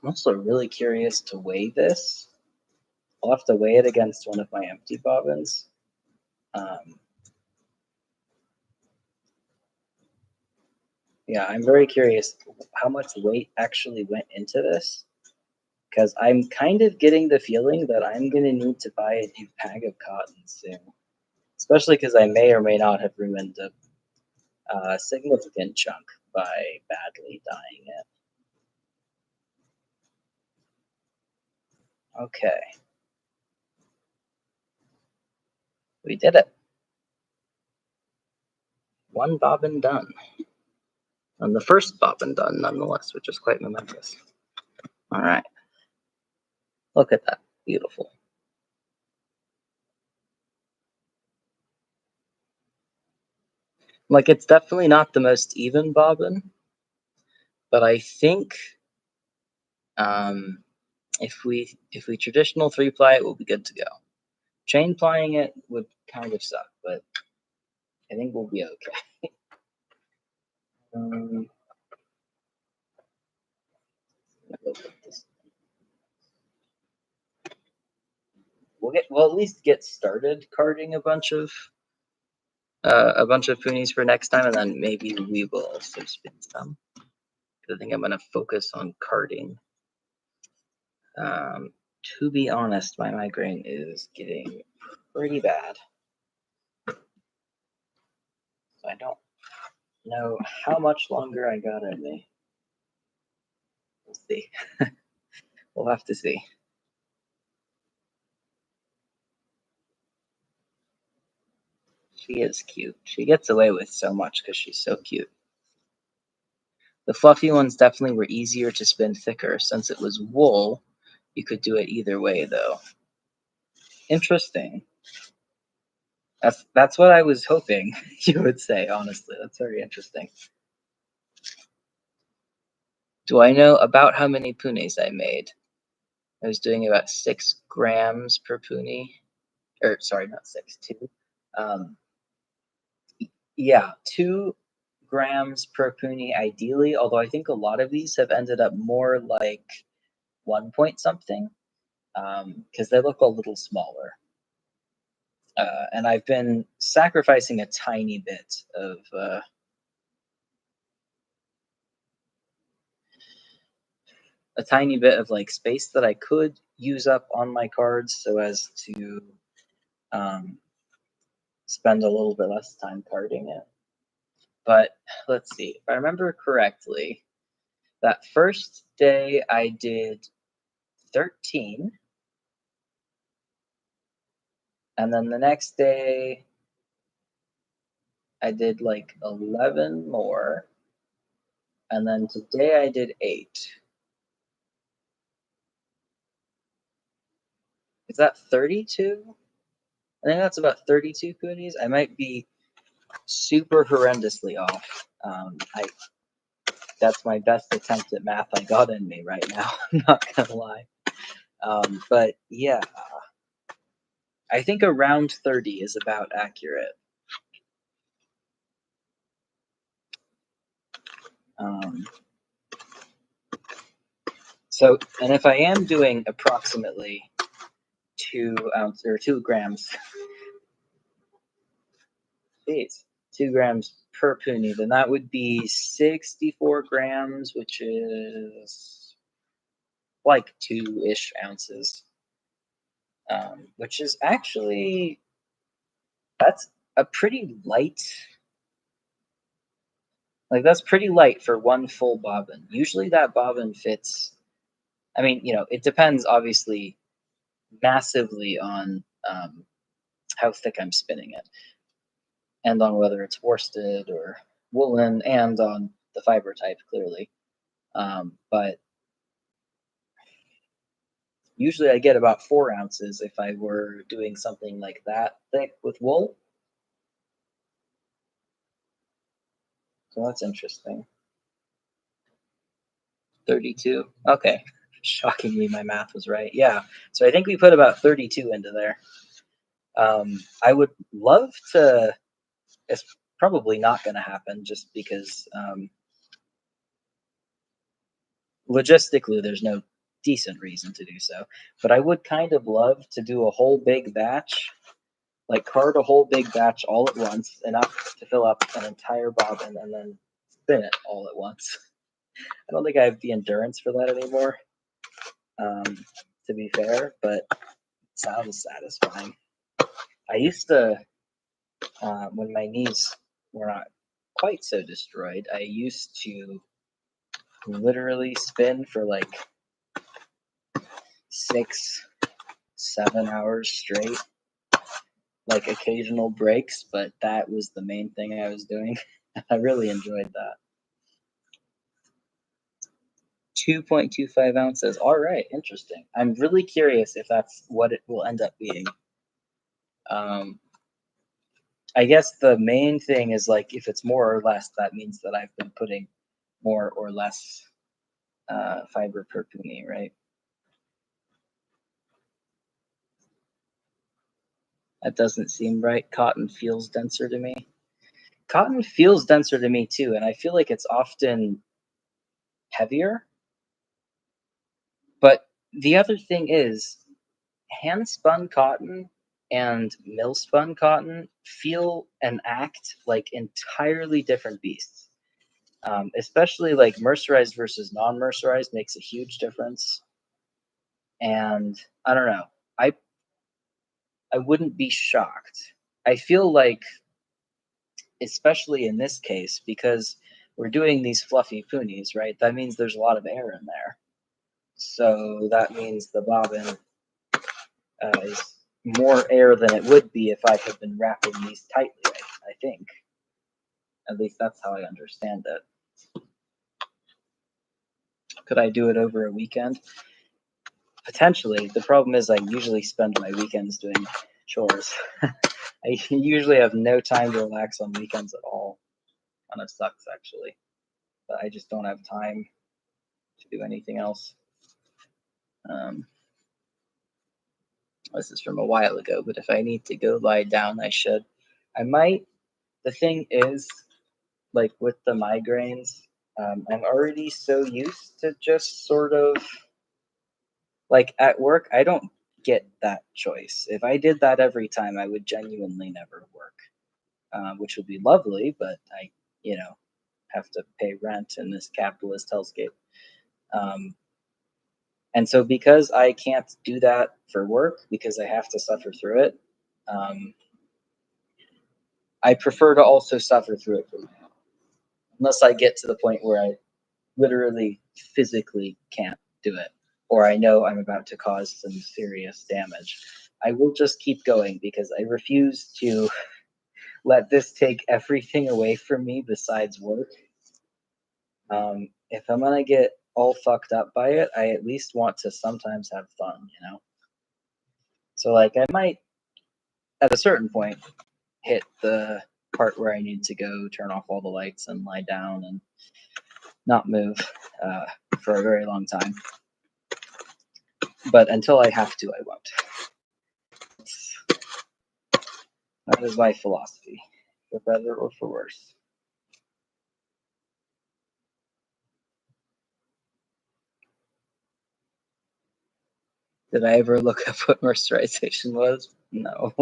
Speaker 1: I'm also really curious to weigh this. I'll have to weigh it against one of my empty bobbins. Um, yeah, I'm very curious how much weight actually went into this, because I'm kind of getting the feeling that I'm going to need to buy a new bag of cotton soon, especially because I may or may not have ruined a significant chunk by badly dyeing it. Okay. We did it. One bobbin done. And the first bobbin done, nonetheless, which is quite momentous. All right. Look at that. Beautiful. Like, it's definitely not the most even bobbin, but I think um, if we traditional 3-ply it, we'll be good to go. Chain plying it would kind of suck, but I think we'll be okay. um, we'll at least get started carding a bunch of poonies for next time, and then maybe we will also spin some. I think I'm going to focus on carding. To be honest, my migraine is getting pretty bad. I don't know how much longer I got in me. We'll see. We'll have to see. She is cute. She gets away with so much because she's so cute. The fluffy ones definitely were easier to spin thicker. Since it was wool, you could do it either way, though. Interesting. That's what I was hoping you would say, honestly. That's very interesting. Do I know about how many punis I made? I was doing about 6 grams per puni. Or, sorry, not 6, 2. Um, yeah, 2 grams per puni ideally, although I think a lot of these have ended up more like 1 point something, because they look a little smaller. And I've been sacrificing a tiny bit of like space that I could use up on my cards so as to um, spend a little bit less time carding it. But let's see, if I remember correctly, that first day I did 13, and then the next day I did like 11 more, and then today I did 8. Is that 32? I think that's about 32 punis. I might be super horrendously off. That's my best attempt at math I got in me right now. I'm not gonna lie. But yeah, I think around 30 is about accurate. So, and if I am doing approximately 2 ounces or 2 grams, geez, 2 grams per puni, then that would be 64 grams, which is like 2-ish ounces, which is actually, that's a pretty light, like that's pretty light for one full bobbin. Usually that bobbin fits, I mean, it depends obviously massively on how thick I'm spinning it, and on whether it's worsted or woolen, and on the fiber type, clearly. But usually I get about 4 ounces if I were doing something like that thick with wool. So that's interesting. 32. Okay. Shockingly, my math was right. Yeah. So I think we put about 32 into there. I would love to. It's probably not going to happen just because logistically there's no decent reason to do so. But I would kind of love to do a whole big batch, like card a whole big batch all at once, enough to fill up an entire bobbin, and then spin it all at once. I don't think I have the endurance for that anymore, to be fair, but it sounds satisfying. I used to, when my knees were not quite so destroyed, I used to literally spin for like 6, 7 hours straight, like occasional breaks, but that was the main thing I was doing. I really enjoyed that. 2.25 ounces. All right, interesting. I'm really curious if that's what it will end up being. I guess the main thing is like if it's more or less, that means that I've been putting more or less fiber per puni, right? That doesn't seem right. Cotton feels denser to me. Cotton feels denser to me too, and I feel like it's often heavier. But the other thing is, hand spun cotton and mill spun cotton feel and act like entirely different beasts. Especially like mercerized versus non mercerized makes a huge difference. And I don't know. I I wouldn't be shocked. I feel like, especially in this case, because we're doing these fluffy poonies, right? That means there's a lot of air in there. So that means the bobbin is more air than it would be if I had been wrapping these tightly, I think. At least that's how I understand it. Could I do it over a weekend? Potentially. The problem is I usually spend my weekends doing chores. I usually have no time to relax on weekends at all. Kind of sucks, actually. But I just don't have time to do anything else. This is from a while ago, but if I need to go lie down, I should. I might. The thing is, like with the migraines, I'm already so used to just sort of like at work, I don't get that choice. If I did that every time, I would genuinely never work, which would be lovely, but I, have to pay rent in this capitalist hellscape. Um, and so because I can't do that for work, because I have to suffer through it, um, I prefer to also suffer through it for my own, unless I get to the point where I literally physically can't do it, or I know I'm about to cause some serious damage. I will just keep going because I refuse to let this take everything away from me besides work. If I'm gonna get all fucked up by it, I at least want to sometimes have fun. So like I might at a certain point hit the part where I need to go turn off all the lights and lie down and not move uh, for a very long time. But until I have to, I won't. That is my philosophy, for better or for worse. Did I ever look up what mercerization was? No.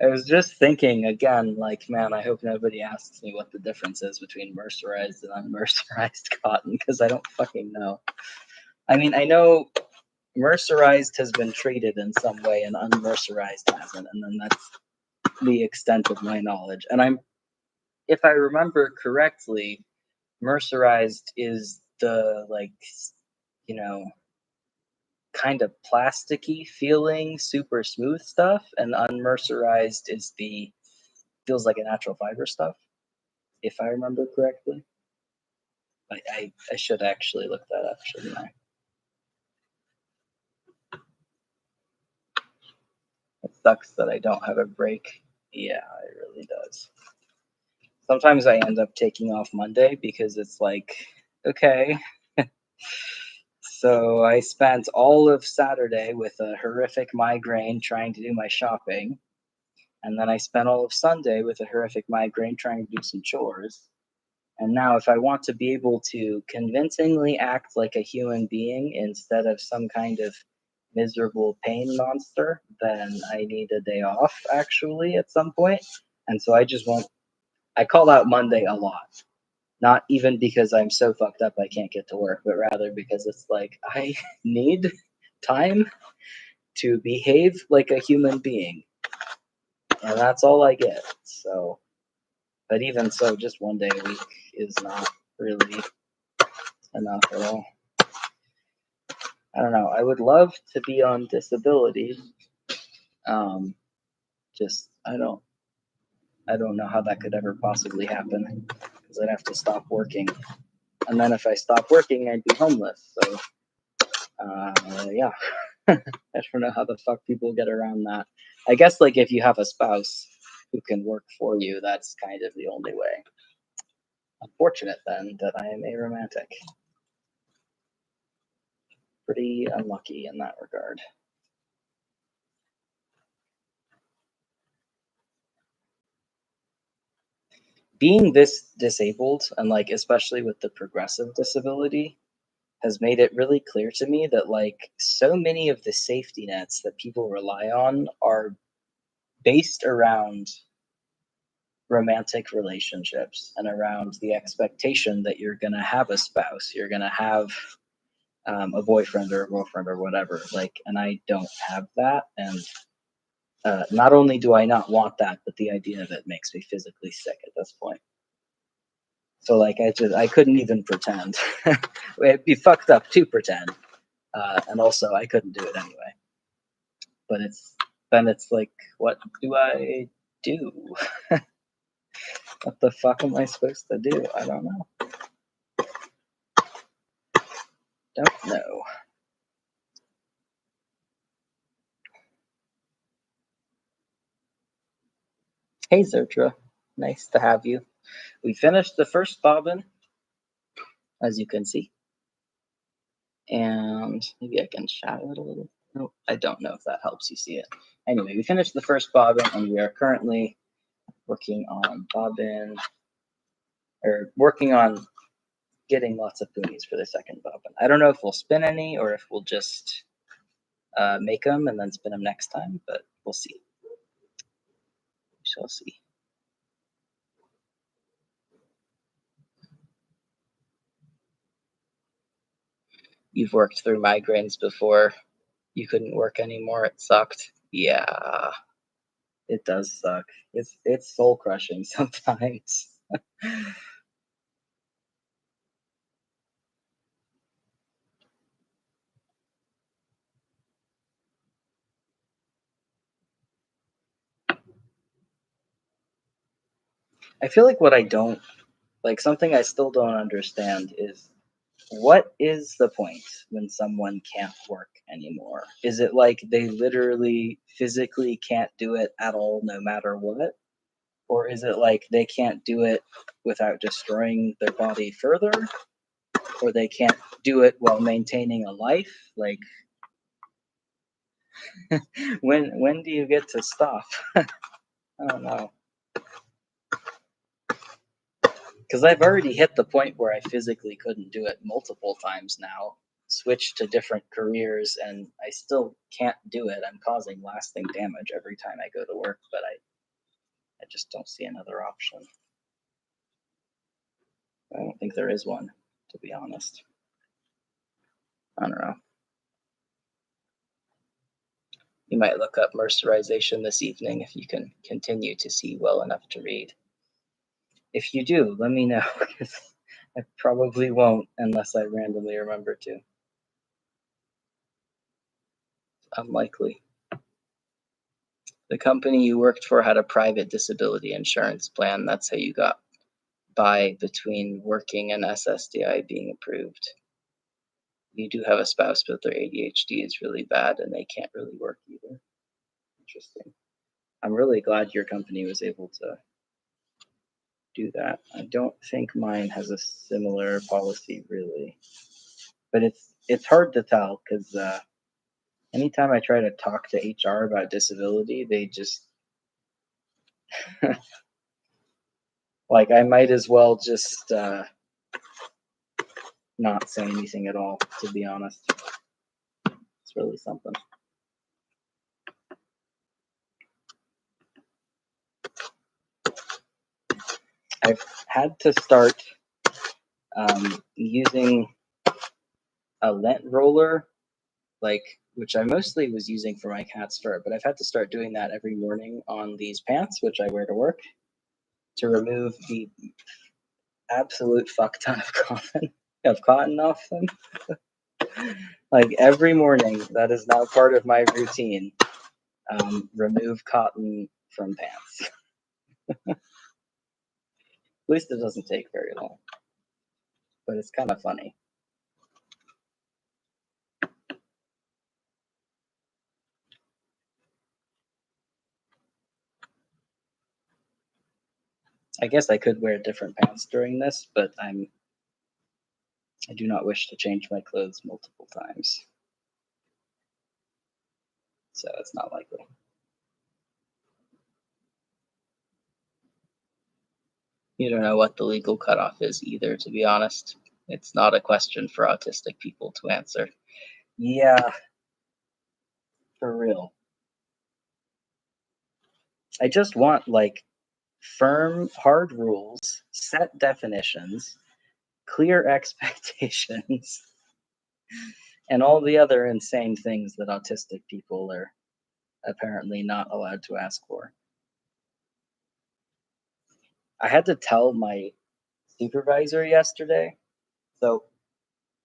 Speaker 1: I was just thinking again, like, man, I hope nobody asks me what the difference is between mercerized and unmercerized cotton, because I don't fucking know. I mean, I know mercerized has been treated in some way and unmercerized hasn't, and then that's the extent of my knowledge. And if I remember correctly, mercerized is the like, you know, kind of plasticky feeling, super smooth stuff, and unmercerized is the feels like a natural fiber stuff, if I remember correctly. I should actually look that up, shouldn't I? It sucks that I don't have a break. Yeah, it really does. Sometimes I end up taking off Monday because it's like, okay. So I spent all of Saturday with a horrific migraine trying to do my shopping. And then I spent all of Sunday with a horrific migraine trying to do some chores. And now, if I want to be able to convincingly act like a human being instead of some kind of miserable pain monster, then I need a day off actually at some point. And so I just won't. I call out Monday a lot. Not even because I'm so fucked up I can't get to work, but rather because it's like I need time to behave like a human being. And that's all I get. So, but even so, just one day a week is not really enough at all. I don't know. I would love to be on disability. Um, just I don't know how that could ever possibly happen because I'd have to stop working, and then if I stop working, I'd be homeless. So yeah, I don't know how the fuck people get around that. I guess like if you have a spouse who can work for you, that's kind of the only way. Unfortunate then that I am aromantic. Pretty unlucky in that regard. Being this disabled and like especially with the progressive disability has made it really clear to me that like so many of the safety nets that people rely on are based around romantic relationships and around the expectation that you're going to have a spouse, you're going to have a boyfriend or a girlfriend or whatever. Like, and I don't have that. And Not only do I not want that, but the idea of it makes me physically sick at this point. So like I couldn't even pretend. It'd be fucked up to pretend, and also I couldn't do it anyway. But it's like, what do I do? What the fuck am I supposed to do? I don't know. Don't know. Hey Zertra, nice to have you. We finished the first bobbin, as you can see. And maybe I can shadow it a little. No, I don't know if that helps you see it. Anyway, we finished the first bobbin and we are currently working on bobbin, or working on getting lots of poonies for the second bobbin. I don't know if we'll spin any or if we'll just make them and then spin them next time, but we'll see. We shall see. You've worked through migraines before. You couldn't work anymore. It sucked. Yeah, it does suck. It's soul crushing sometimes. I feel like what I don't like, something I still don't understand is, what is the point when someone can't work anymore? Is it like they literally physically can't do it at all no matter what? Or is it like they can't do it without destroying their body further? Or they can't do it while maintaining a life? Like, when do you get to stop? I don't know. Because I've already hit the point where I physically couldn't do it multiple times now, switched to different careers, and I still can't do it. I'm causing lasting damage every time I go to work, but I just don't see another option. I don't think there is one, to be honest. I don't know. You might look up mercerization this evening if you can continue to see well enough to read. If you do, let me know, because I probably won't unless I randomly remember to. Unlikely. The company you worked for had a private disability insurance plan. That's how you got by between working and SSDI being approved. You do have a spouse, but their ADHD is really bad and they can't really work either. Interesting. I'm really glad your company was able to do that. I don't think mine has a similar policy really, but it's hard to tell because anytime I try to talk to HR about disability, they just like, I might as well just not say anything at all, to be honest. It's really something. I've had to start using a lint roller, like, which I mostly was using for my cat's fur, but I've had to start doing that every morning on these pants, which I wear to work, to remove the absolute fuck ton of cotton off them. Like every morning, that is now part of my routine. Remove cotton from pants. At least it doesn't take very long, but it's kind of funny. I guess I could wear different pants during this, but I do not wish to change my clothes multiple times. So it's not likely. You don't know what the legal cutoff is either, to be honest. It's not a question for autistic people to answer. Yeah, for real. I just want like firm, hard rules, set definitions, clear expectations, and all the other insane things that autistic people are apparently not allowed to ask for. I had to tell my supervisor yesterday. So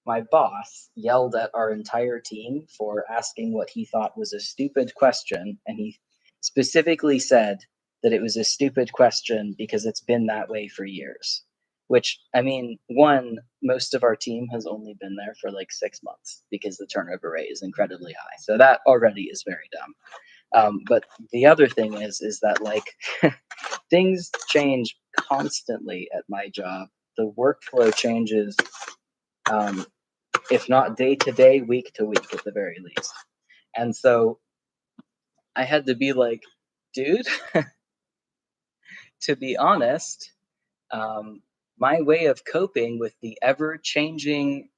Speaker 1: my boss yelled at our entire team for asking what he thought was a stupid question, and he specifically said that it was a stupid question because it's been that way for years. Which, I mean, one, most of our team has only been there for like 6 months because the turnover rate is incredibly high. So that already is very dumb. But the other thing is that like things change constantly at my job. The workflow changes, um, if not day to day, week to week at the very least. And so I had to be like, dude, to be honest, um, my way of coping with the ever changing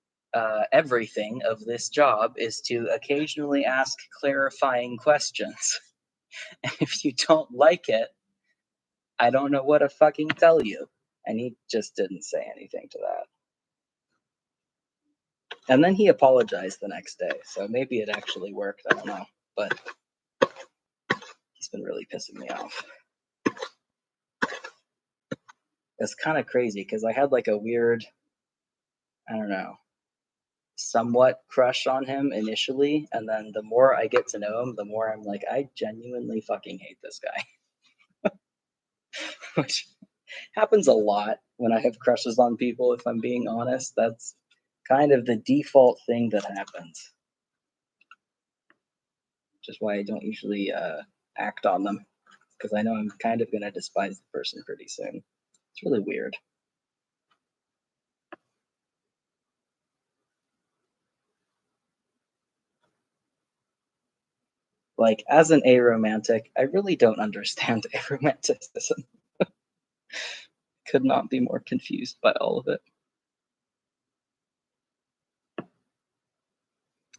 Speaker 1: everything of this job is to occasionally ask clarifying questions. And if you don't like it, I don't know what to fucking tell you. And he just didn't say anything to that. And then he apologized the next day. So maybe it actually worked. I don't know. But he's been really pissing me off. It's kind of crazy because I had like a weird, I don't know, somewhat crush on him initially. And then the more I get to know him, the more I'm like, I genuinely fucking hate this guy. Which happens a lot when I have crushes on people, if I'm being honest. That's kind of the default thing that happens. Which is why I don't usually act on them. Because I know I'm kind of going to despise the person pretty soon. It's really weird. Like, as an aromantic, I really don't understand aromanticism. Could not be more confused by all of it.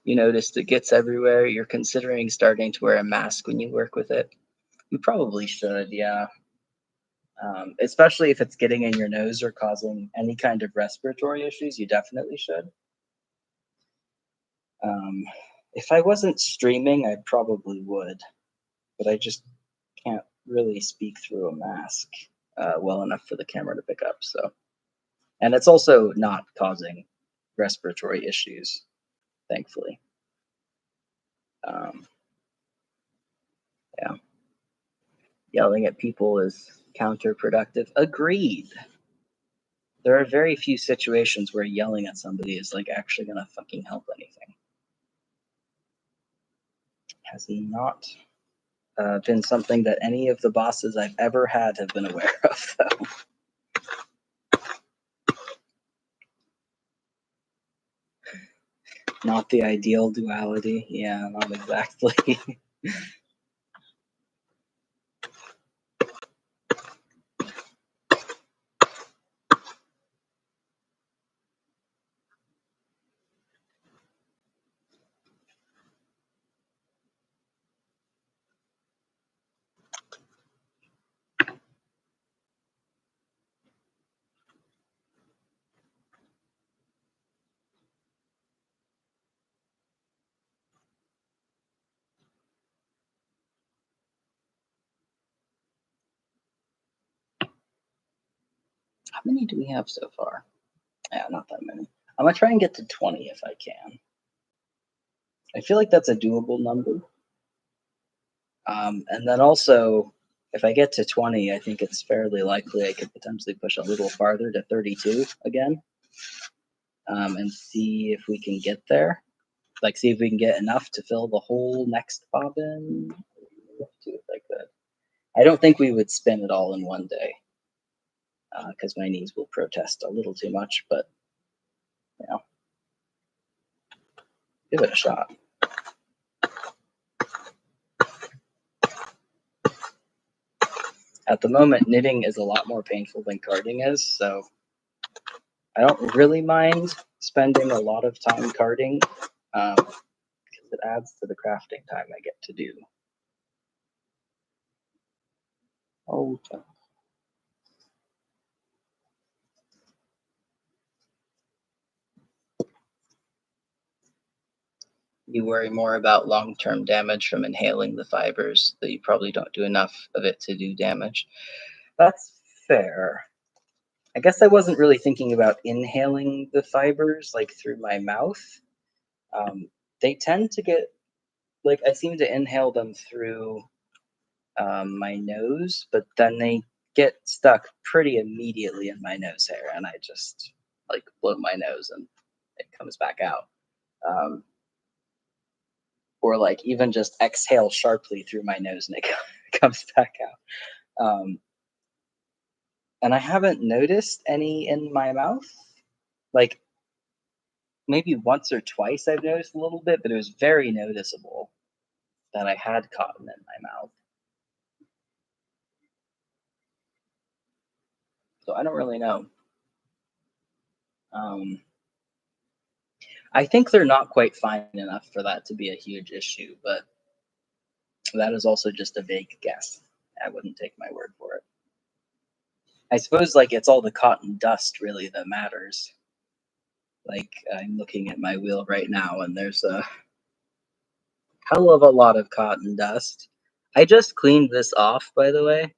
Speaker 1: You noticed it gets everywhere. You're considering starting to wear a mask when you work with it. You probably should, yeah. Especially if it's getting in your nose or causing any kind of respiratory issues, you definitely should. If I wasn't streaming, I probably would, but I just can't really speak through a mask well enough for the camera to pick up. So, and it's also not causing respiratory issues, thankfully. Yeah, yelling at people is counterproductive. Agreed. There are very few situations where yelling at somebody is like actually gonna fucking help anything. Has not been something that any of the bosses I've ever had have been aware of, though. Not the ideal duality. Yeah, not exactly. How many do we have so far? Yeah, not that many. I'm gonna try and get to 20 if I can. I feel like that's a doable number. And then also, if I get to 20, I think it's fairly likely I could potentially push a little farther to 32 again, and see if we can get there. Like, see if we can get enough to fill the whole next bobbin. If I could. I don't think we would spin it all in one day because my knees will protest a little too much, but you know, give it a shot. At the moment, knitting is a lot more painful than carding is, so I don't really mind spending a lot of time carding because it adds to the crafting time I get to do. Oh, You worry more about long-term damage from inhaling the fibers, that you probably don't do enough of it to do damage. That's fair. I guess I wasn't really thinking about inhaling the fibers like through my mouth. They tend to get like I seem to inhale them through my nose, but then they get stuck pretty immediately in my nose hair, and I just like blow my nose and it comes back out. Um, or like even just exhale sharply through my nose and it comes back out. And I haven't noticed any in my mouth. Like maybe once or twice I've noticed a little bit, but it was very noticeable that I had cotton in my mouth. So I don't really know. Um, I think they're not quite fine enough for that to be a huge issue, but that is also just a vague guess. I wouldn't take my word for it. I suppose like it's all the cotton dust really that matters. Like I'm looking at my wheel right now and there's a hell of a lot of cotton dust. I just cleaned this off, by the way.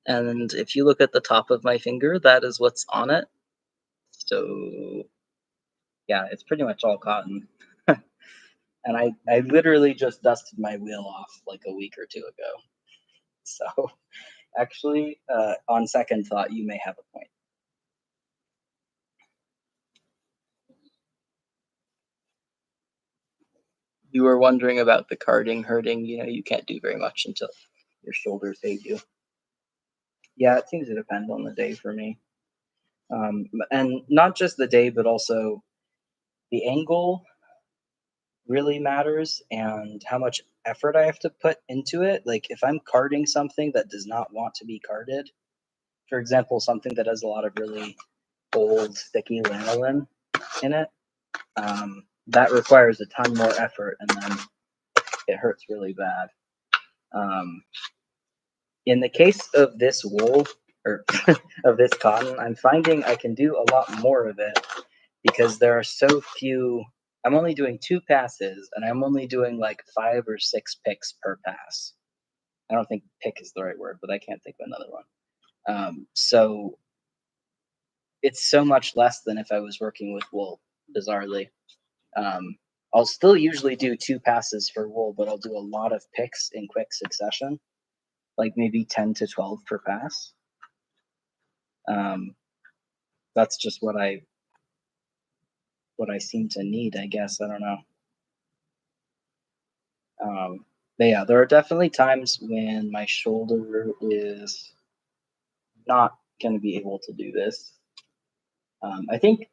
Speaker 1: And if you look at the top of my finger, that is what's on it. So yeah, it's pretty much all cotton. And I literally just dusted my wheel off like a week or two ago. So actually, on second thought, you may have a point. You were wondering about the carding hurting. You know, you can't do very much until your shoulders hate you. Yeah, it seems to depend on the day for me. And not just the day, but also the angle really matters and how much effort I have to put into it. Like if I'm carding something that does not want to be carded, for example, something that has a lot of really old, sticky lanolin in it, that requires a ton more effort and then it hurts really bad. Um, in the case of this wool or of this cotton, I'm finding I can do a lot more of it because there are so few. I'm only doing 2 passes and I'm only doing like 5 or 6 picks per pass. I don't think pick is the right word, but I can't think of another one. So it's so much less than if I was working with wool, bizarrely. Um, I'll still usually do 2 passes for wool, but I'll do a lot of picks in quick succession, like maybe 10 to 12 per pass. Um, that's just what I seem to need, I guess. I don't know. But yeah, there are definitely times when my shoulder is not going to be able to do this. I think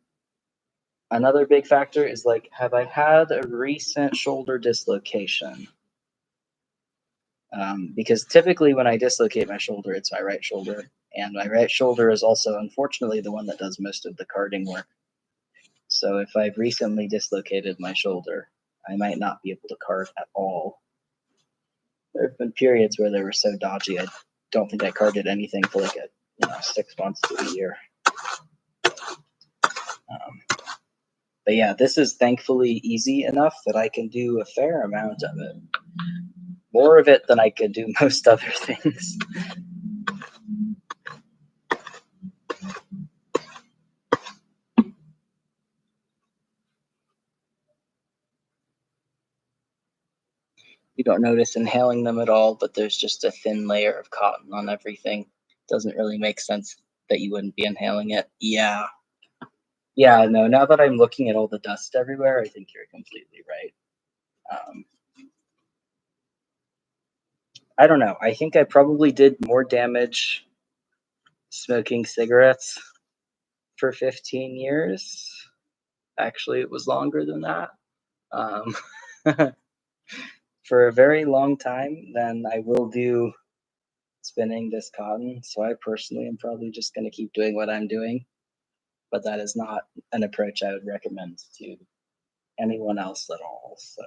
Speaker 1: another big factor is like, have I had a recent shoulder dislocation? Because typically when I dislocate my shoulder, it's my right shoulder. And my right shoulder is also, unfortunately, the one that does most of the carding work. So if I've recently dislocated my shoulder, I might not be able to card at all. There have been periods where they were so dodgy, I don't think I carded anything for like 6 months to a year. Um, but yeah, this is thankfully easy enough that I can do a fair amount of it. More of it than I could do most other things. You don't notice inhaling them at all, but there's just a thin layer of cotton on everything. Doesn't really make sense that you wouldn't be inhaling it. Yeah. Yeah, no, now that I'm looking at all the dust everywhere, I think you're completely right. Um, I don't know. I think I probably did more damage smoking cigarettes for 15 years. Actually, it was longer than that. Um, for a very long time than I will do spinning this cotton. So I personally am probably just going to keep doing what I'm doing, but that is not an approach I would recommend to anyone else at all. So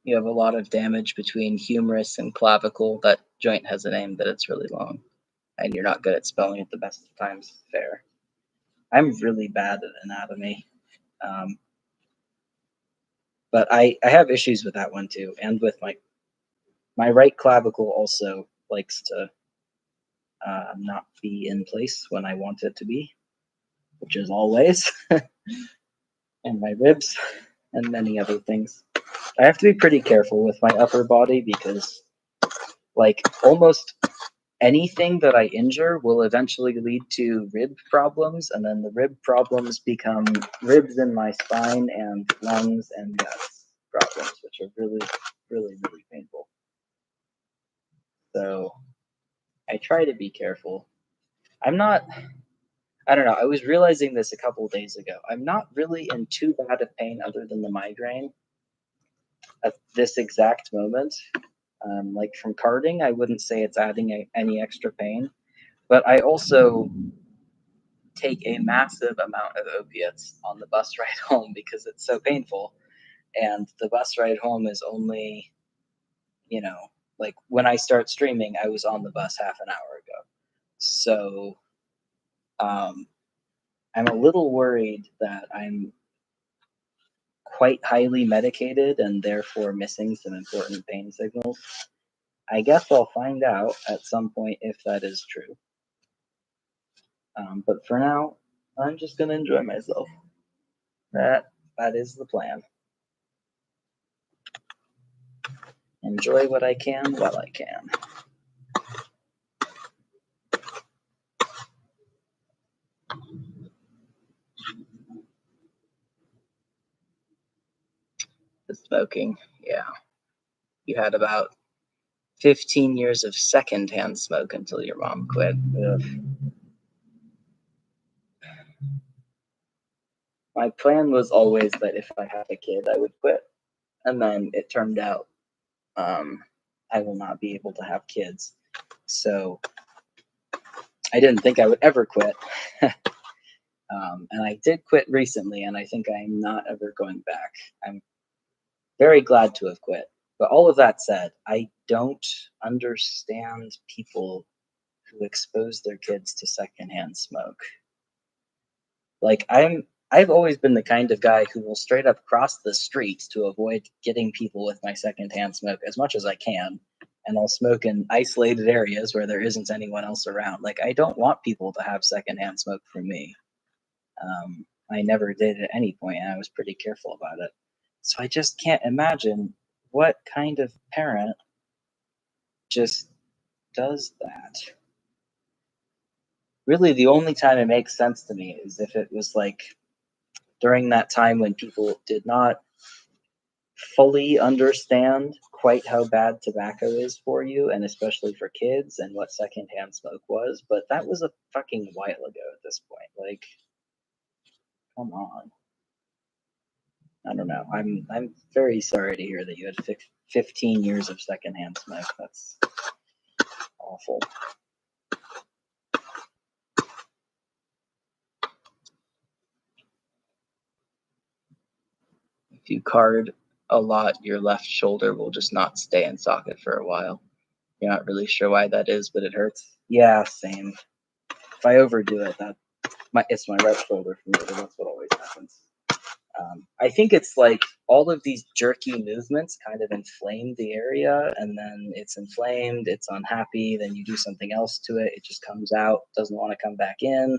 Speaker 1: You have a lot of damage between humerus and clavicle. That joint has a name, but it's really long, and you're not good at spelling it the best of times. Fair. I'm really bad at anatomy, um, but I have issues with that one too, and with my right clavicle also likes to not be in place when I want it to be, which is always, and my ribs, and many other things. I have to be pretty careful with my upper body because, like, almost anything that I injure will eventually lead to rib problems, and then the rib problems become ribs in my spine and lungs and guts problems, which are really, really, really painful. So I try to be careful. I'm not, I don't know, I was realizing this a couple days ago. I'm not really in too bad of pain other than the migraine at this exact moment. Like from carding, I wouldn't say it's adding any extra pain, but I also take a massive amount of opiates on the bus ride home because it's so painful. And the bus ride home is only, you know, like when I start streaming, I was on the bus half an hour ago. So um, I'm a little worried that I'm quite highly medicated and therefore missing some important pain signals. I guess I'll find out at some point if that is true. But for now, I'm just gonna enjoy myself. That is the plan. Enjoy what I can while I can. The smoking, yeah. You had about 15 years of secondhand smoke until your mom quit. Ugh. My plan was always that if I had a kid, I would quit. And then it turned out I will not be able to have kids. So I didn't think I would ever quit. And I did quit recently, and I think I'm not ever going back. I'm very glad to have quit. But all of that said, I don't understand people who expose their kids to secondhand smoke. Like I've always been the kind of guy who will straight up cross the street to avoid getting people with my secondhand smoke as much as I can. And I'll smoke in isolated areas where there isn't anyone else around. Like I don't want people to have secondhand smoke from me. I never did at any point, and I was pretty careful about it. So I just can't imagine what kind of parent just does that. Really, the only time it makes sense to me is if it was like during that time when people did not fully understand quite how bad tobacco is for you, and especially for kids, and what secondhand smoke was. But that was a fucking while ago at this point. Like, come on. I don't know. I'm very sorry to hear that you had 15 years of secondhand smoke. That's awful. If you card a lot, your left shoulder will just not stay in socket for a while. You're not really sure why that is, but it hurts. Yeah, same. If I overdo it, it's my right shoulder for me. That's what always happens. I think it's like all of these jerky movements kind of inflame the area, and then it's inflamed, it's unhappy, then you do something else to it, it just comes out, doesn't want to come back in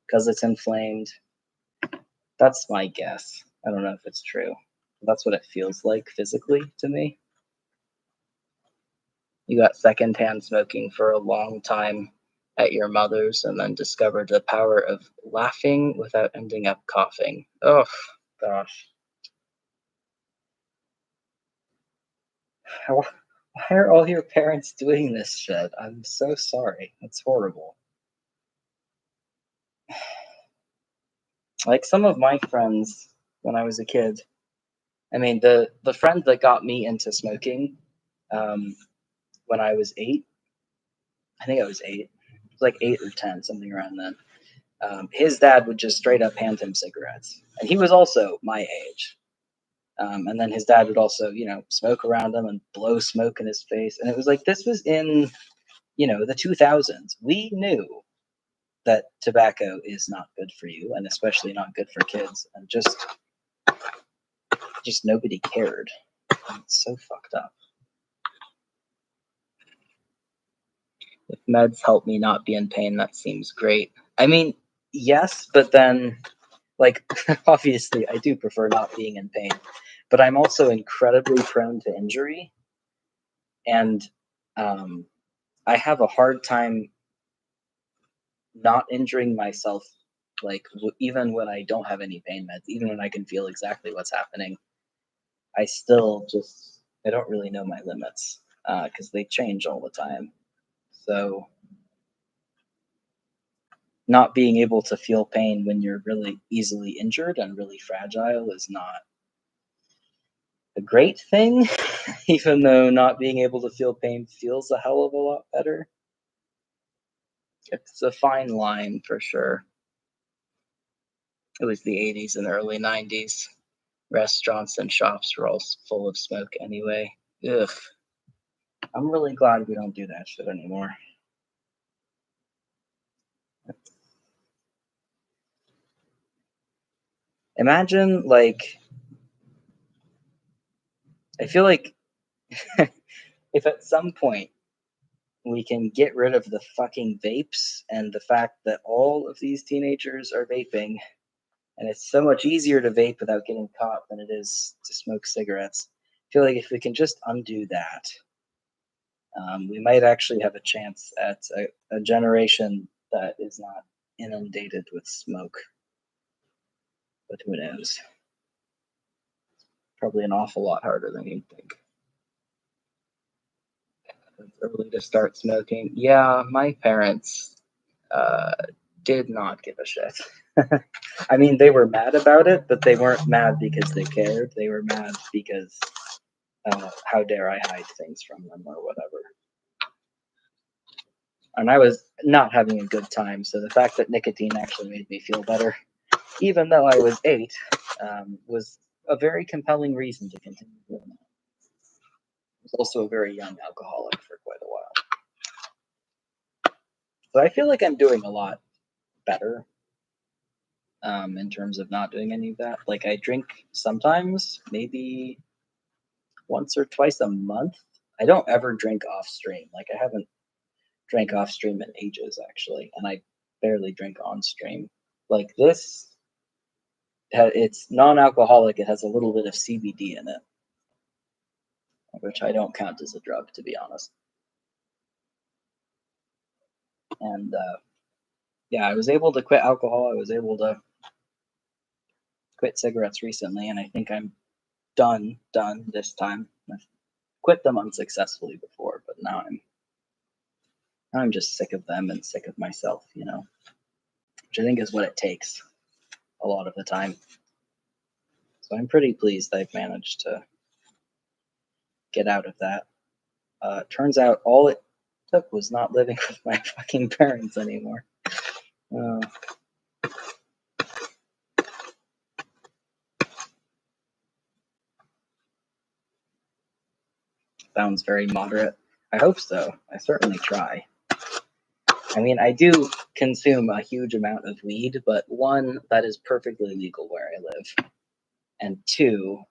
Speaker 1: because it's inflamed. That's my guess. I don't know if it's true. That's what it feels like physically to me. You got secondhand smoking for a long time at your mother's and then discovered the power of laughing without ending up coughing. Oh, gosh. Why are all your parents doing this shit? I'm so sorry. It's horrible. Like some of my friends when I was a kid, I mean, the friend that got me into smoking um, when I was 8, I think I was 8, it was like 8 or 10, something around then. His dad would just straight up hand him cigarettes. And he was also my age. And then his dad would also, smoke around him and blow smoke in his face. And it was like, this was in, the 2000s. We knew that tobacco is not good for you, and especially not good for kids. And just nobody cared. And it's so fucked up. If meds help me not be in pain, that seems great. I mean, yes, but then, like, obviously, I do prefer not being in pain, but I'm also incredibly prone to injury, and I have a hard time not injuring myself, like, even when I don't have any pain meds, even when I can feel exactly what's happening, I still just, I don't really know my limits because they change all the time. So, not being able to feel pain when you're really easily injured and really fragile is not a great thing, even though not being able to feel pain feels a hell of a lot better. It's a fine line for sure. It was the 80s and early 90s. Restaurants and shops were all full of smoke anyway. Ugh. I'm really glad we don't do that shit anymore. Imagine, like, I feel like if at some point we can get rid of the fucking vapes and the fact that all of these teenagers are vaping, and it's so much easier to vape without getting caught than it is to smoke cigarettes. I feel like if we can just undo that, we might actually have a chance at a generation that is not inundated with smoke. But who knows? Probably an awful lot harder than you'd think. It's early to start smoking. Yeah, my parents uh, did not give a shit. I mean, they were mad about it, but they weren't mad because they cared. They were mad because how dare I hide things from them or whatever. And I was not having a good time, so the fact that nicotine actually made me feel better, even though I was 8, was a very compelling reason to continue doing that. I was also a very young alcoholic for quite a while. So I feel like I'm doing a lot better in terms of not doing any of that. Like, I drink sometimes, maybe once or twice a month. I don't ever drink off stream. Like, I haven't drank off stream in ages, actually, and I barely drink on stream. Like, this, it's non-alcoholic. It has a little bit of CBD in it, which I don't count as a drug, to be honest. And yeah, I was able to quit alcohol. I was able to quit cigarettes recently, and I think I'm done this time. I've quit them unsuccessfully before, but now I'm just sick of them and sick of myself, which I think is what it takes a lot of the time. So I'm pretty pleased I've managed to get out of that. Turns out all it took was not living with my fucking parents anymore. Sounds very moderate. I hope so. I certainly try. I mean, I do consume a huge amount of weed, but one, that is perfectly legal where I live. And two,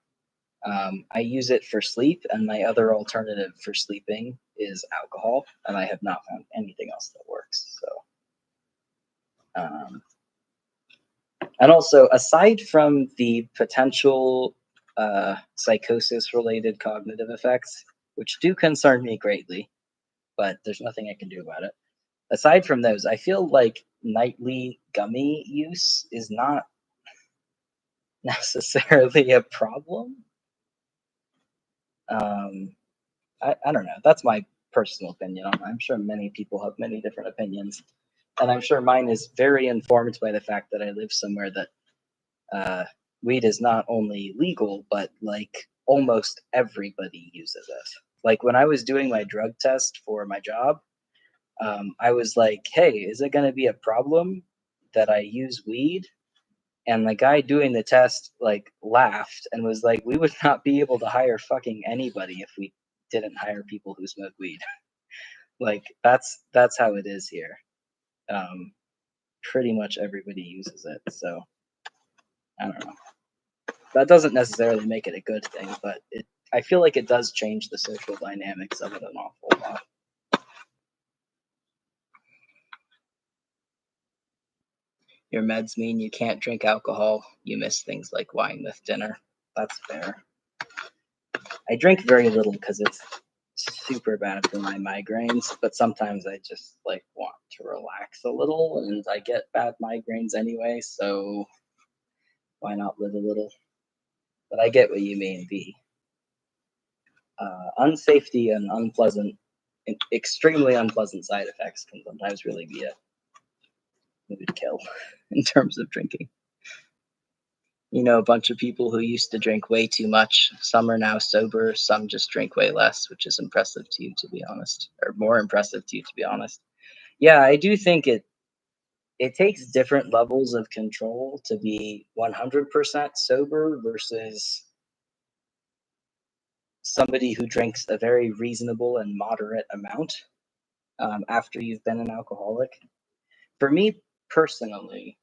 Speaker 1: I use it for sleep, and my other alternative for sleeping is alcohol, and I have not found anything else that works. So, and also, aside from the potential psychosis-related cognitive effects, which do concern me greatly, but there's nothing I can do about it. Aside from those, I feel like nightly gummy use is not necessarily a problem. I don't know. That's my personal opinion. I'm sure many people have many different opinions. And I'm sure mine is very informed by the fact that I live somewhere that weed is not only legal, but like almost everybody uses it. Like when I was doing my drug test for my job, I was like, hey, is it going to be a problem that I use weed? And the guy doing the test like laughed and was like, "We would not be able to hire fucking anybody if we didn't hire people who smoke weed." Like that's how it is here. Um, Pretty much everybody uses it, so I don't know. That doesn't necessarily make it a good thing, but I feel like it does change the social dynamics of it an awful lot. Your meds mean you can't drink alcohol. You miss things like wine with dinner. That's fair. I drink very little because it's super bad for my migraines, but sometimes I just like want to relax a little and I get bad migraines anyway, so why not live a little? But I get what you mean. The unsafety and extremely unpleasant side effects can sometimes really be a mood kill in terms of drinking. You know, a bunch of people who used to drink way too much. Some are now sober, some just drink way less, which is impressive to you, to be honest, or more impressive to you, to be honest. Yeah, I do think it takes different levels of control to be 100% sober versus somebody who drinks a very reasonable and moderate amount after you've been an alcoholic. For me personally,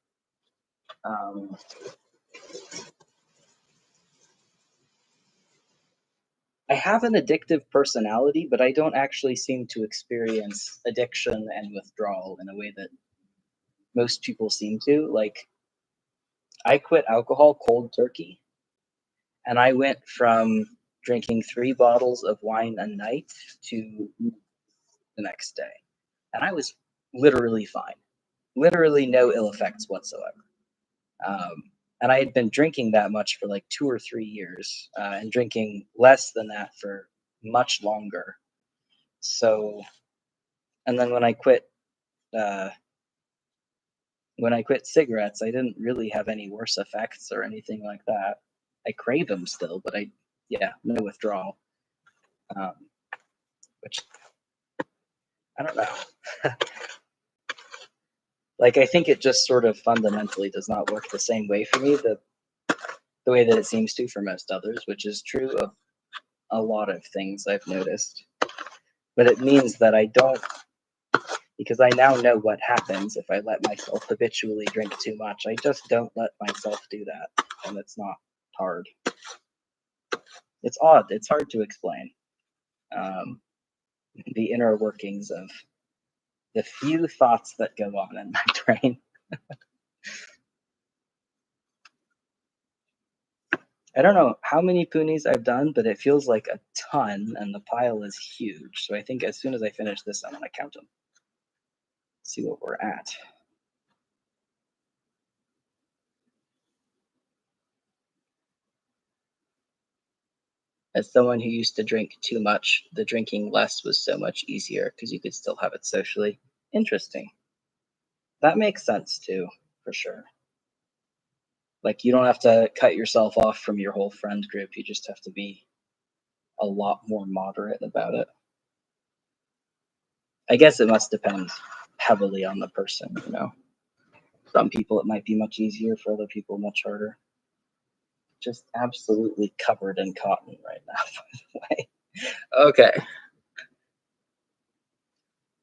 Speaker 1: um, I have an addictive personality, but I don't actually seem to experience addiction and withdrawal in a way that most people seem to. Like, I quit alcohol cold turkey, and I went from drinking 3 bottles of wine a night to the next day. And I was literally fine, literally no ill effects whatsoever. Um, and I had been drinking that much for like 2 or 3 years, and drinking less than that for much longer. So, and then uh, when I quit cigarettes, I didn't really have any worse effects or anything like that. I crave them still, but yeah, no withdrawal. Um, which I don't know. Like, I think it just sort of fundamentally does not work the same way for me, the way that it seems to for most others, which is true of a lot of things I've noticed. But it means that I don't, because I now know what happens if I let myself habitually drink too much. I just don't let myself do that, and it's not hard. It's odd. It's hard to explain. Um, the inner workings of the few thoughts that go on in my brain. I don't know how many poonies I've done, but it feels like a ton, and the pile is huge. So I think as soon as I finish this, I'm going to count them, see what we're at. As someone who used to drink too much, the drinking less was so much easier because you could still have it socially. Interesting. That makes sense too, for sure. Like, you don't have to cut yourself off from your whole friend group. You just have to be a lot more moderate about it. I guess it must depend heavily on the person, you know. Some people it might be much easier, for other people much harder. Just absolutely covered in cotton right now, by the way. Okay.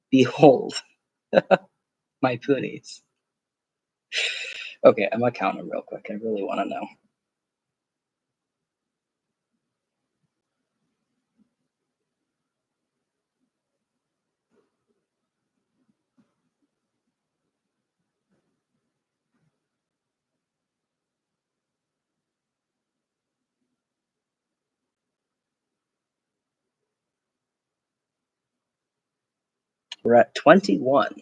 Speaker 1: Behold my poonies. Okay, I'm gonna count them real quick. I really want to know. We're at 21.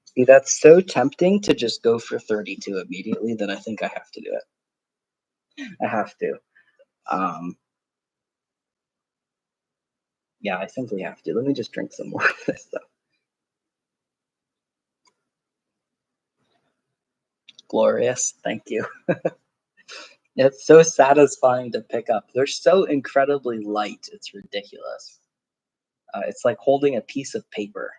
Speaker 1: See, that's so tempting to just go for 32 immediately that I think I have to do it. I have to. Um, yeah, I simply have to. Let me just drink some more of this though. Glorious. Thank you. It's so satisfying to pick up. They're so incredibly light. It's ridiculous. It's like holding a piece of paper.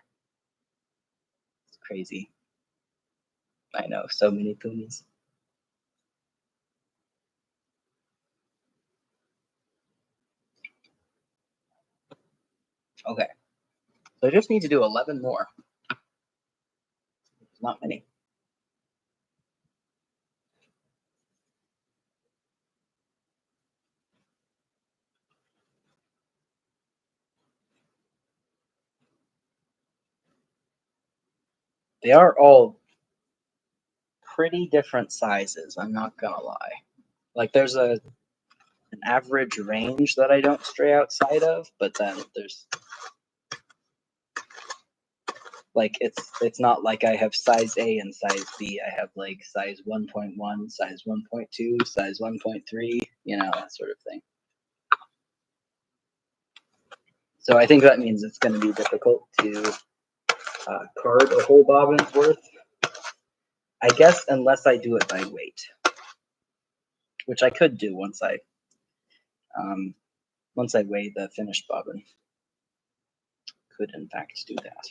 Speaker 1: It's crazy. I know, so many poonies. Okay, so I just need to do 11 more. Not many. They are all pretty different sizes, I'm not gonna lie. Like there's an average range that I don't stray outside of, but then there's like it's not like I have size A and size B. I have like size 1.1, size 1.2, size 1.3, that sort of thing. So I think that means it's going to be difficult to card a whole bobbin's worth. I guess unless I do it by weight, which I could do once I weigh the finished bobbin. Could in fact do that.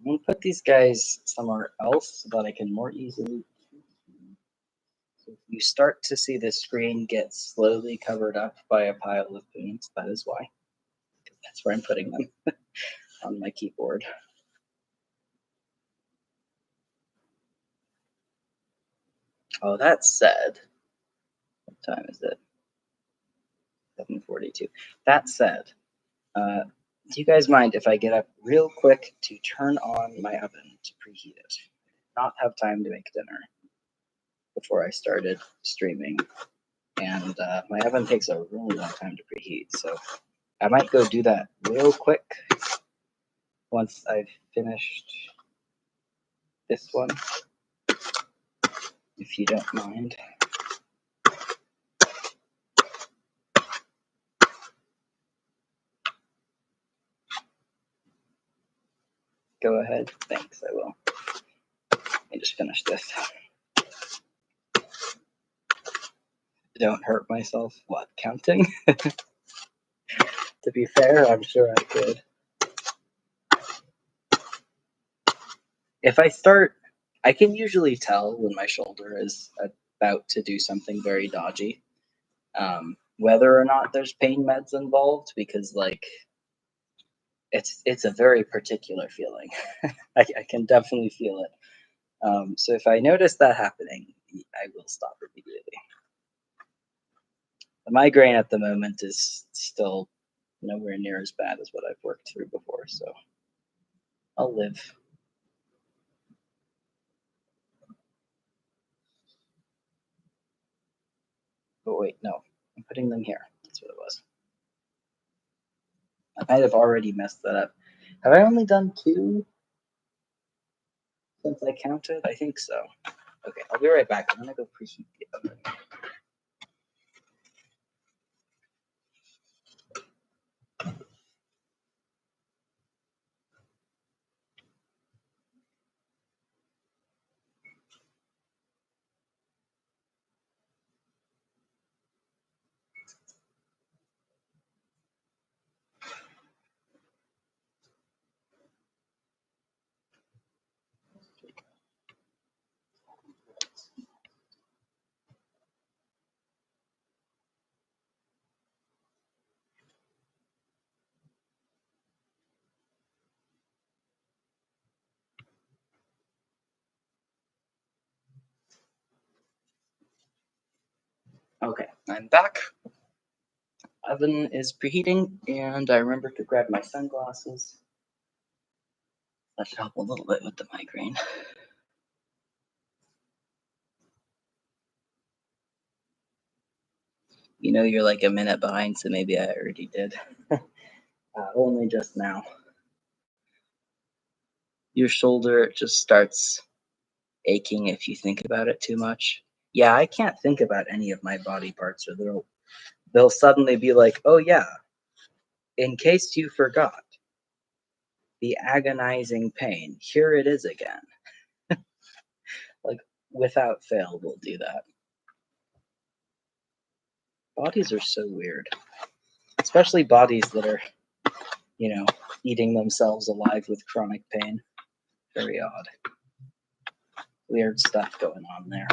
Speaker 1: I'm going to put these guys somewhere else so that I can more easily. So if you start to see the screen get slowly covered up by a pile of spoons, that is why. That's where I'm putting them on my keyboard. Oh, that said, what time is it? 7:42. That said, do you guys mind if I get up real quick to turn on my oven to preheat it? Not have time to make dinner before I started streaming, and my oven takes a really long time to preheat, so I might go do that real quick once I've finished this one, if you don't mind. Go ahead. Thanks, I will. Let me just finish this. Don't hurt myself. What, counting? To be fair, I'm sure I could. If I start, I can usually tell when my shoulder is about to do something very dodgy, whether or not there's pain meds involved, because like it's a very particular feeling. I can definitely feel it. So if I notice that happening, I will stop immediately. The migraine at the moment is still nowhere near as bad as what I've worked through before, so I'll live. Oh wait, no, I'm putting them here. That's what it was. I might have already messed that up. Have I only done 2 since I counted? I think so. Okay, I'll be right back. I'm gonna go preheat the oven. Okay, I'm back. Oven is preheating, and I remember to grab my sunglasses. That should help a little bit with the migraine. You're like a minute behind, so maybe I already did. Only just now. Your shoulder just starts aching if you think about it too much. Yeah, I can't think about any of my body parts, or they'll suddenly be like, "Oh yeah, in case you forgot." the agonizing pain. Here it is again. Like, without fail, we'll do that. Bodies are so weird, especially bodies that are, eating themselves alive with chronic pain. Very odd. Weird stuff going on there.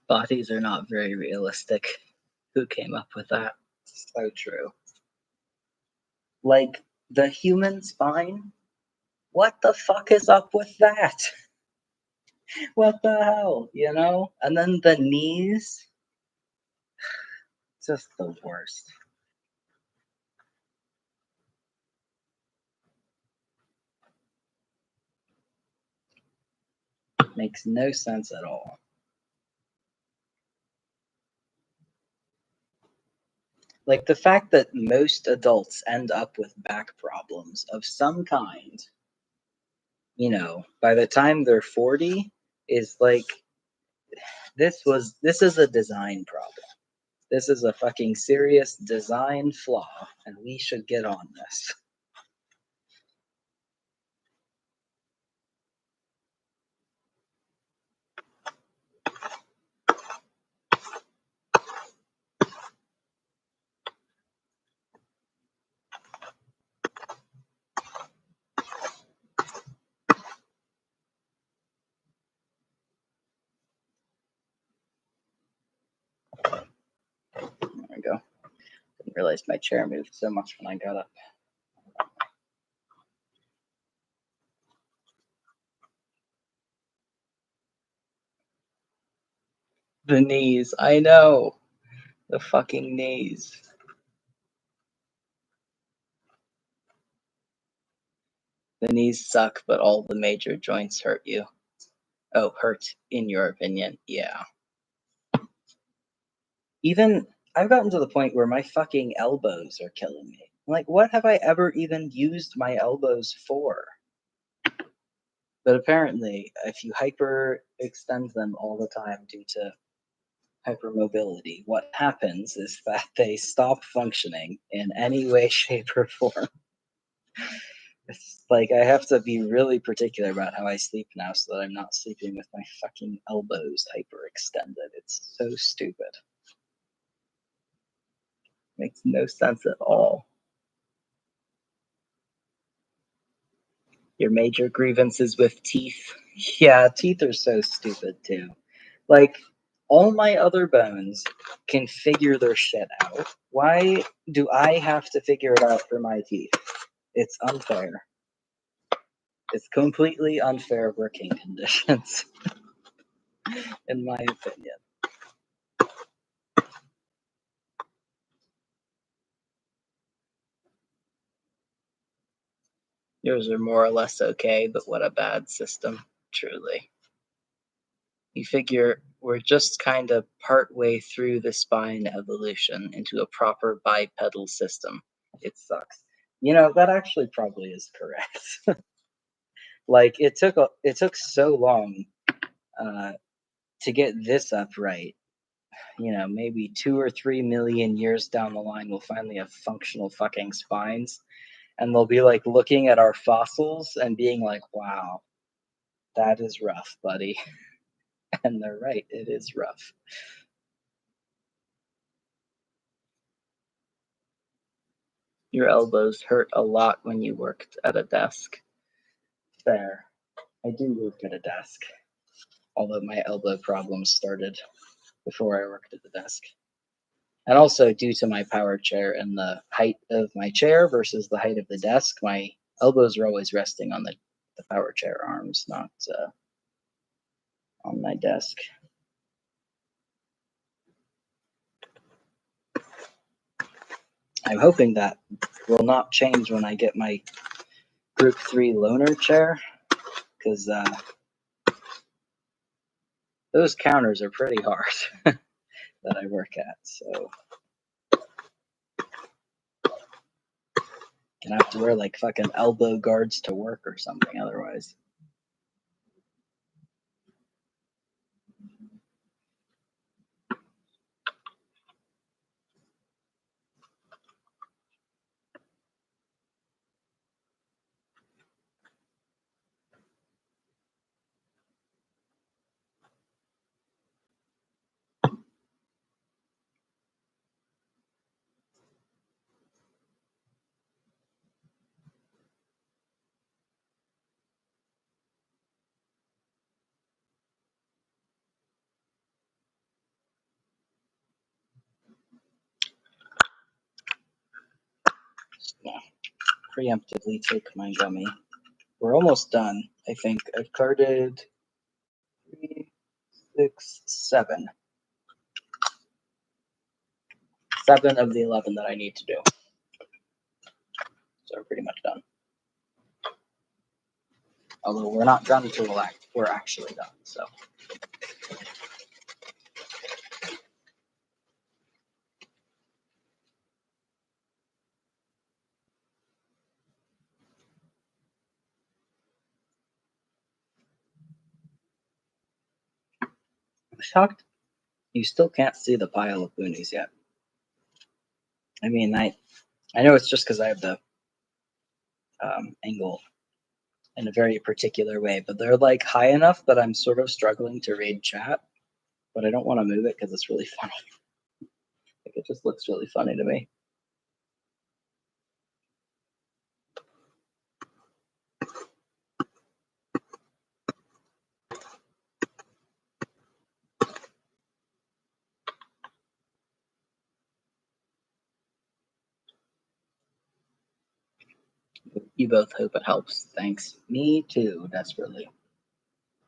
Speaker 1: Bodies are not very realistic. Who came up with that? So true. Like, the human spine? What the fuck is up with that? What the hell, And then the knees? Just the worst. Makes no sense at all. Like, the fact that most adults end up with back problems of some kind, by the time they're 40, is like, this is a design problem. This is a fucking serious design flaw, and we should get on this. There we go. Didn't realize my chair moved so much when I got up. The knees, I know. The fucking knees. The knees suck, but all the major joints hurt you. Oh, hurt, in your opinion. Yeah. Even, I've gotten to the point where my fucking elbows are killing me. Like, what have I ever even used my elbows for? But apparently, if you hyperextend them all the time due to hypermobility, what happens is that they stop functioning in any way, shape, or form. It's like I have to be really particular about how I sleep now so that I'm not sleeping with my fucking elbows hyperextended. It's so stupid. Makes no sense at all. Your major grievances with teeth. Yeah, teeth are so stupid too. Like, all my other bones can figure their shit out. Why do I have to figure it out for my teeth? It's unfair. It's completely unfair working conditions, in my opinion. Yours are more or less okay, but what a bad system, truly. You figure we're just kind of part way through the spine evolution into a proper bipedal system. It sucks. That actually probably is correct. Like, it took so long to get this upright, maybe 2 or 3 million years down the line, we'll finally have functional fucking spines. And they'll be like looking at our fossils and being like, wow, that is rough, buddy. And they're right, it is rough. Your elbows hurt a lot when you worked at a desk. Fair. I do work at a desk, although my elbow problems started before I worked at the desk. And also, due to my power chair and the height of my chair versus the height of the desk, my elbows are always resting on the power chair arms, not on my desk. I'm hoping that will not change when I get my Group 3 loaner chair, because those counters are pretty hard that I work at, so gonna have to wear like fucking elbow guards to work or something otherwise. Yeah, preemptively take my gummy. We're almost done. I think I've carded 3, 6, 7. 7 of the 11 that I need to do. So we're pretty much done. Although we're not done until we're actually done. So. I'm shocked you still can't see the pile of boonies yet. I mean, I know it's just because I have the angle in a very particular way, but they're like high enough that I'm sort of struggling to read chat, but I don't want to move it because it's really funny. Like, it just looks really funny to me. You both hope it helps. Thanks. Me too, desperately.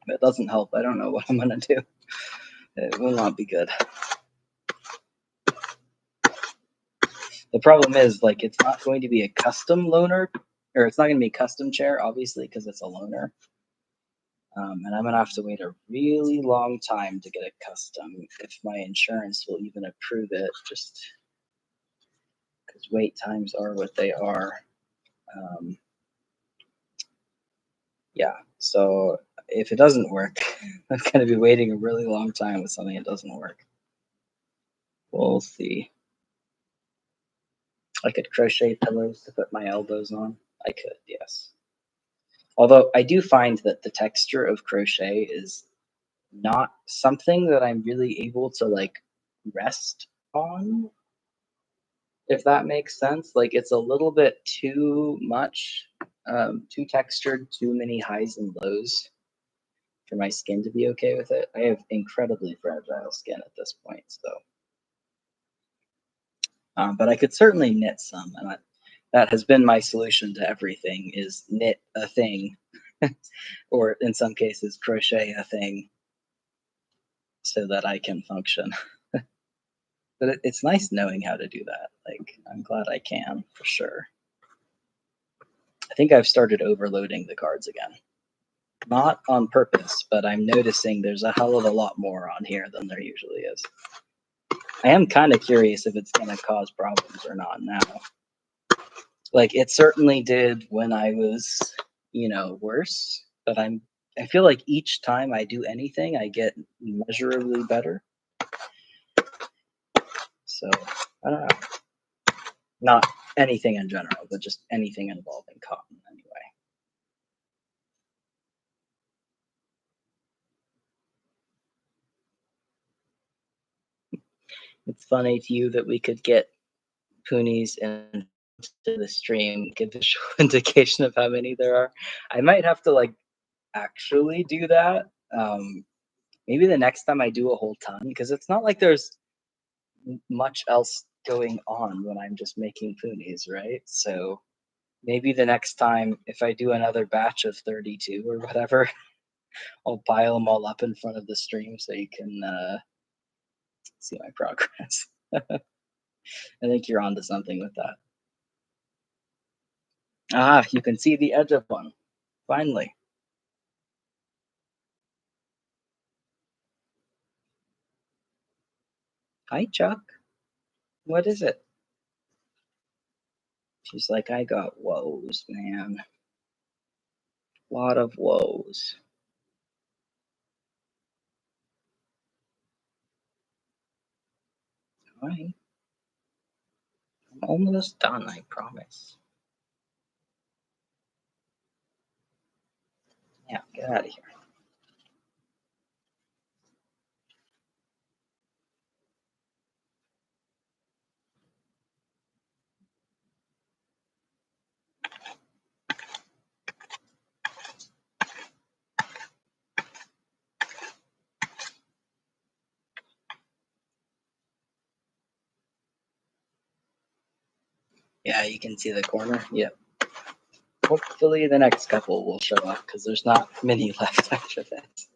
Speaker 1: If it doesn't help, I don't know what I'm gonna do. It will not be good. The problem is, like, it's not going to be a custom loaner, or it's not going to be a custom chair, obviously, because it's a loaner. And I'm going to have to wait a really long time to get a custom if my insurance will even approve it, just because wait times are what they are. Yeah, so if it doesn't work, I'm going to be waiting a really long time with something that doesn't work. We'll see. I could crochet pillows to put my elbows on. I could, yes. Although I do find that the texture of crochet is not something that I'm really able to like rest on, if that makes sense. Like, it's a little bit too much, too textured, too many highs and lows for my skin to be okay with it. I have incredibly fragile skin at this point, so. But I could certainly knit some, and that has been my solution to everything: is knit a thing, or in some cases crochet a thing, so that I can function. But it's nice knowing how to do that. Like, I'm glad I can, for sure. I think I've started overloading the cards again. Not on purpose, but I'm noticing there's a hell of a lot more on here than there usually is. I am kind of curious if it's going to cause problems or not now. Like, it certainly did when I was, worse, but I feel like each time I do anything, I get measurably better. So I don't know. Not anything in general, but just anything involving cotton anyway. It's funny to you that we could get Poonies into the stream, give visual indication of how many there are. I might have to like actually do that. Maybe the next time I do a whole ton, because it's not like there's much else going on when I'm just making Poonies, right? So maybe the next time, if I do another batch of 32 or whatever, I'll pile them all up in front of the stream so you can see my progress. I think you're onto something with that. Ah, you can see the edge of one. Finally. Hi, Chuck. What is it? She's like, I got woes, man. Lot of woes. Alright. I'm almost done, I promise. Yeah, get out of here. Yeah, you can see the corner. Yep. Hopefully the next couple will show up because there's not many left after this.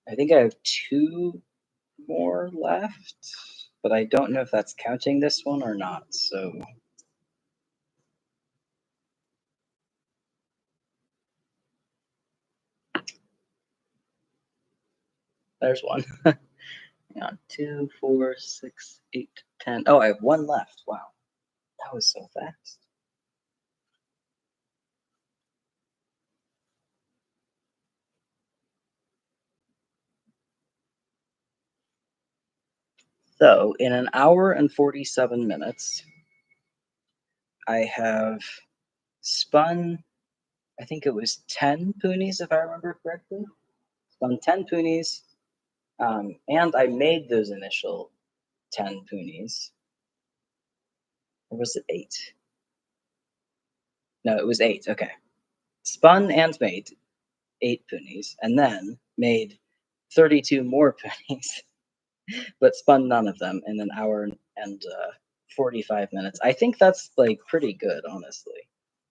Speaker 1: I think I have 2 more left, but I don't know if that's counting this one or not. So there's one. Yeah, 2, 4, 6, 8, 10. Oh, I have 1 left. Wow, that was so fast. So in an hour and 47 minutes, I have spun, I think it was 10 Poonies, if I remember correctly. Spun 10 Poonies, and I made those initial 10 Poonies. Or was it 8? No, it was 8. Okay. Spun and made 8 Poonies, and then made 32 more Poonies, but spun none of them in an hour and 45 minutes. I think that's like pretty good, honestly.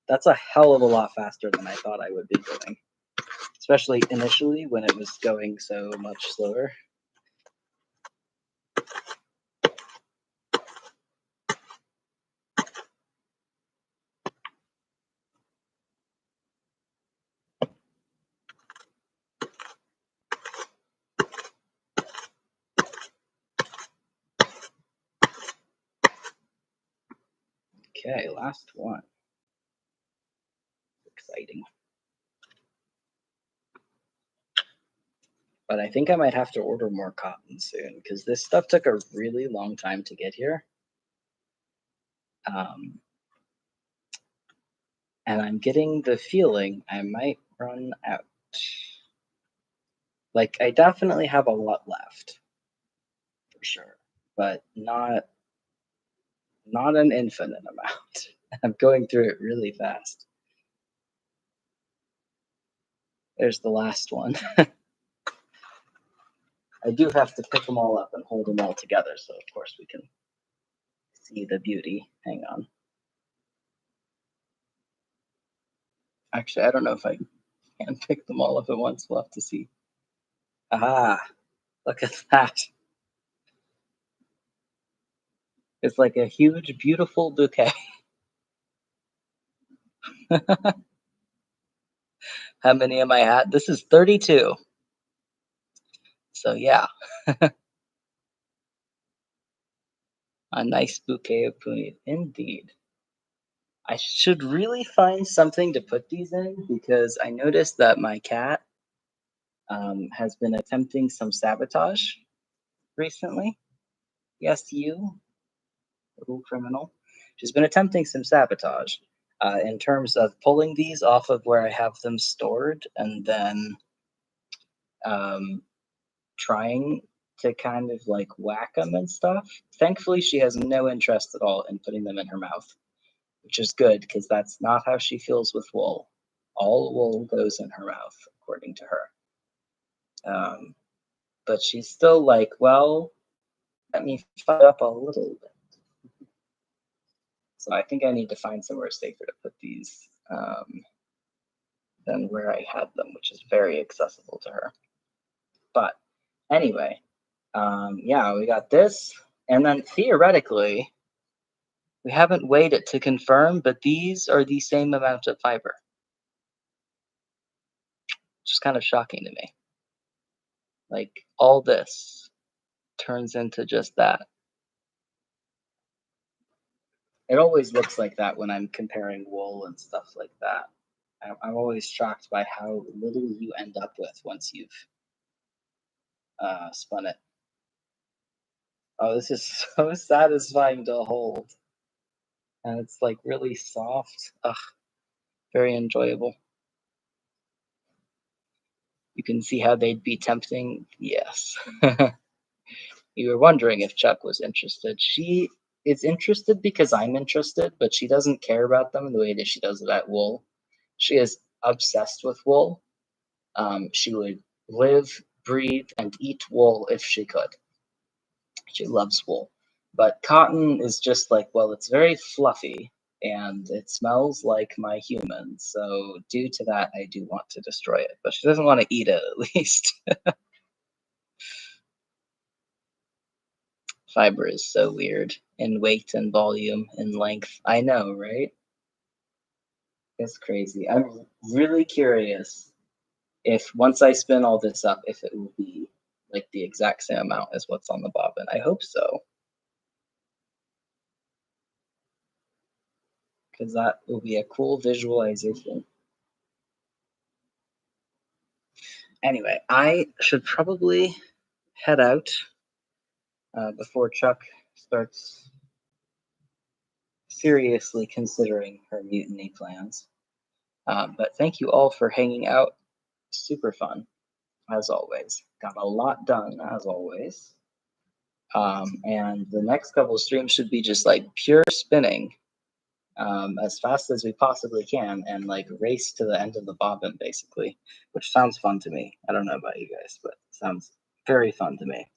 Speaker 1: That's a hell of a lot faster than I thought I would be doing, especially initially when it was going so much slower. Okay, last one. Exciting. But I think I might have to order more cotton soon because this stuff took a really long time to get here. And I'm getting the feeling I might run out. Like, I definitely have a lot left, for sure, but not an infinite amount. I'm going through it really fast. There's the last one. I do have to pick them all up and hold them all together, so of course we can see the beauty. Hang on. Actually, I don't know if I can pick them all up at once. We'll have to see. Ah, look at that. It's like a huge, beautiful bouquet. How many am I at? This is 32. So yeah, a nice bouquet of punis. Indeed. I should really find something to put these in because I noticed that my cat has been attempting some sabotage recently. Yes, you, little criminal. She's been attempting some sabotage in terms of pulling these off of where I have them stored and then um, trying to kind of like whack them and stuff. Thankfully, she has no interest at all in putting them in her mouth, which is good because that's not how she feels with wool. All wool goes in her mouth, according to her. Um, but she's still like, well, let me fight up a little bit. So I think I need to find somewhere safer to put these than where I had them, which is very accessible to her. But anyway, yeah, we got this. And then theoretically, we haven't weighed it to confirm, but these are the same amount of fiber, which is kind of shocking to me. Like all this turns into just that. It always looks like that when I'm comparing wool and stuff like that. I'm always shocked by how little you end up with once you've spun it. Oh, this is so satisfying to hold. And it's like really soft. Ugh, very enjoyable. You can see how they'd be tempting. Yes. You were wondering if Chuck was interested. She is interested because I'm interested, but she doesn't care about them the way that she does about wool. She is obsessed with wool. She would live, breathe, and eat wool if she could. She loves wool. But cotton is just like, well, it's very fluffy and it smells like my human. So, due to that, I do want to destroy it. But she doesn't want to eat it, at least. Fiber is so weird in weight and volume and length. I know, right? It's crazy. I'm really curious if once I spin all this up, if it will be like the exact same amount as what's on the bobbin. I hope so, because that will be a cool visualization. Anyway, I should probably head out before Chuck starts seriously considering her mutiny plans. But thank you all for hanging out. Super fun, as always. Got a lot done, as always. And the next couple of streams should be just like pure spinning as fast as we possibly can and like race to the end of the bobbin, basically, which sounds fun to me. I don't know about you guys, but it sounds very fun to me.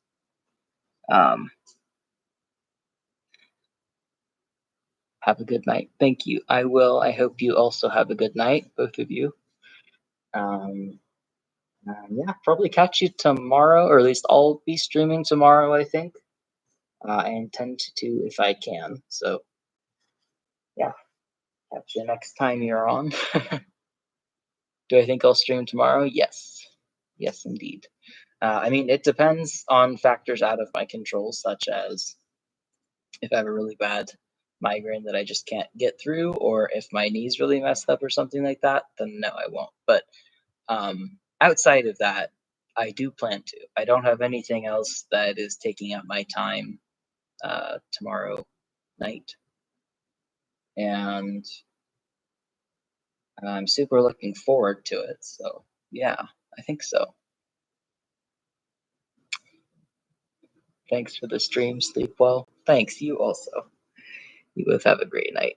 Speaker 1: Have a good night. Thank you. I will. I hope you also have a good night, both of you. Um, yeah, probably catch you tomorrow, or at least I'll be streaming tomorrow, I think. I intend to if I can. So, yeah, catch you next time you're on. Do I think I'll stream tomorrow? Yes. Yes, indeed. I mean, it depends on factors out of my control, such as if I have a really bad migraine that I just can't get through, or if my knee's really messed up or something like that, then no, I won't. But outside of that, I do plan to. I don't have anything else that is taking up my time tomorrow night. And I'm super looking forward to it. So, yeah, I think so. Thanks for the stream. Sleep well. Thanks. You also. You both have a great night.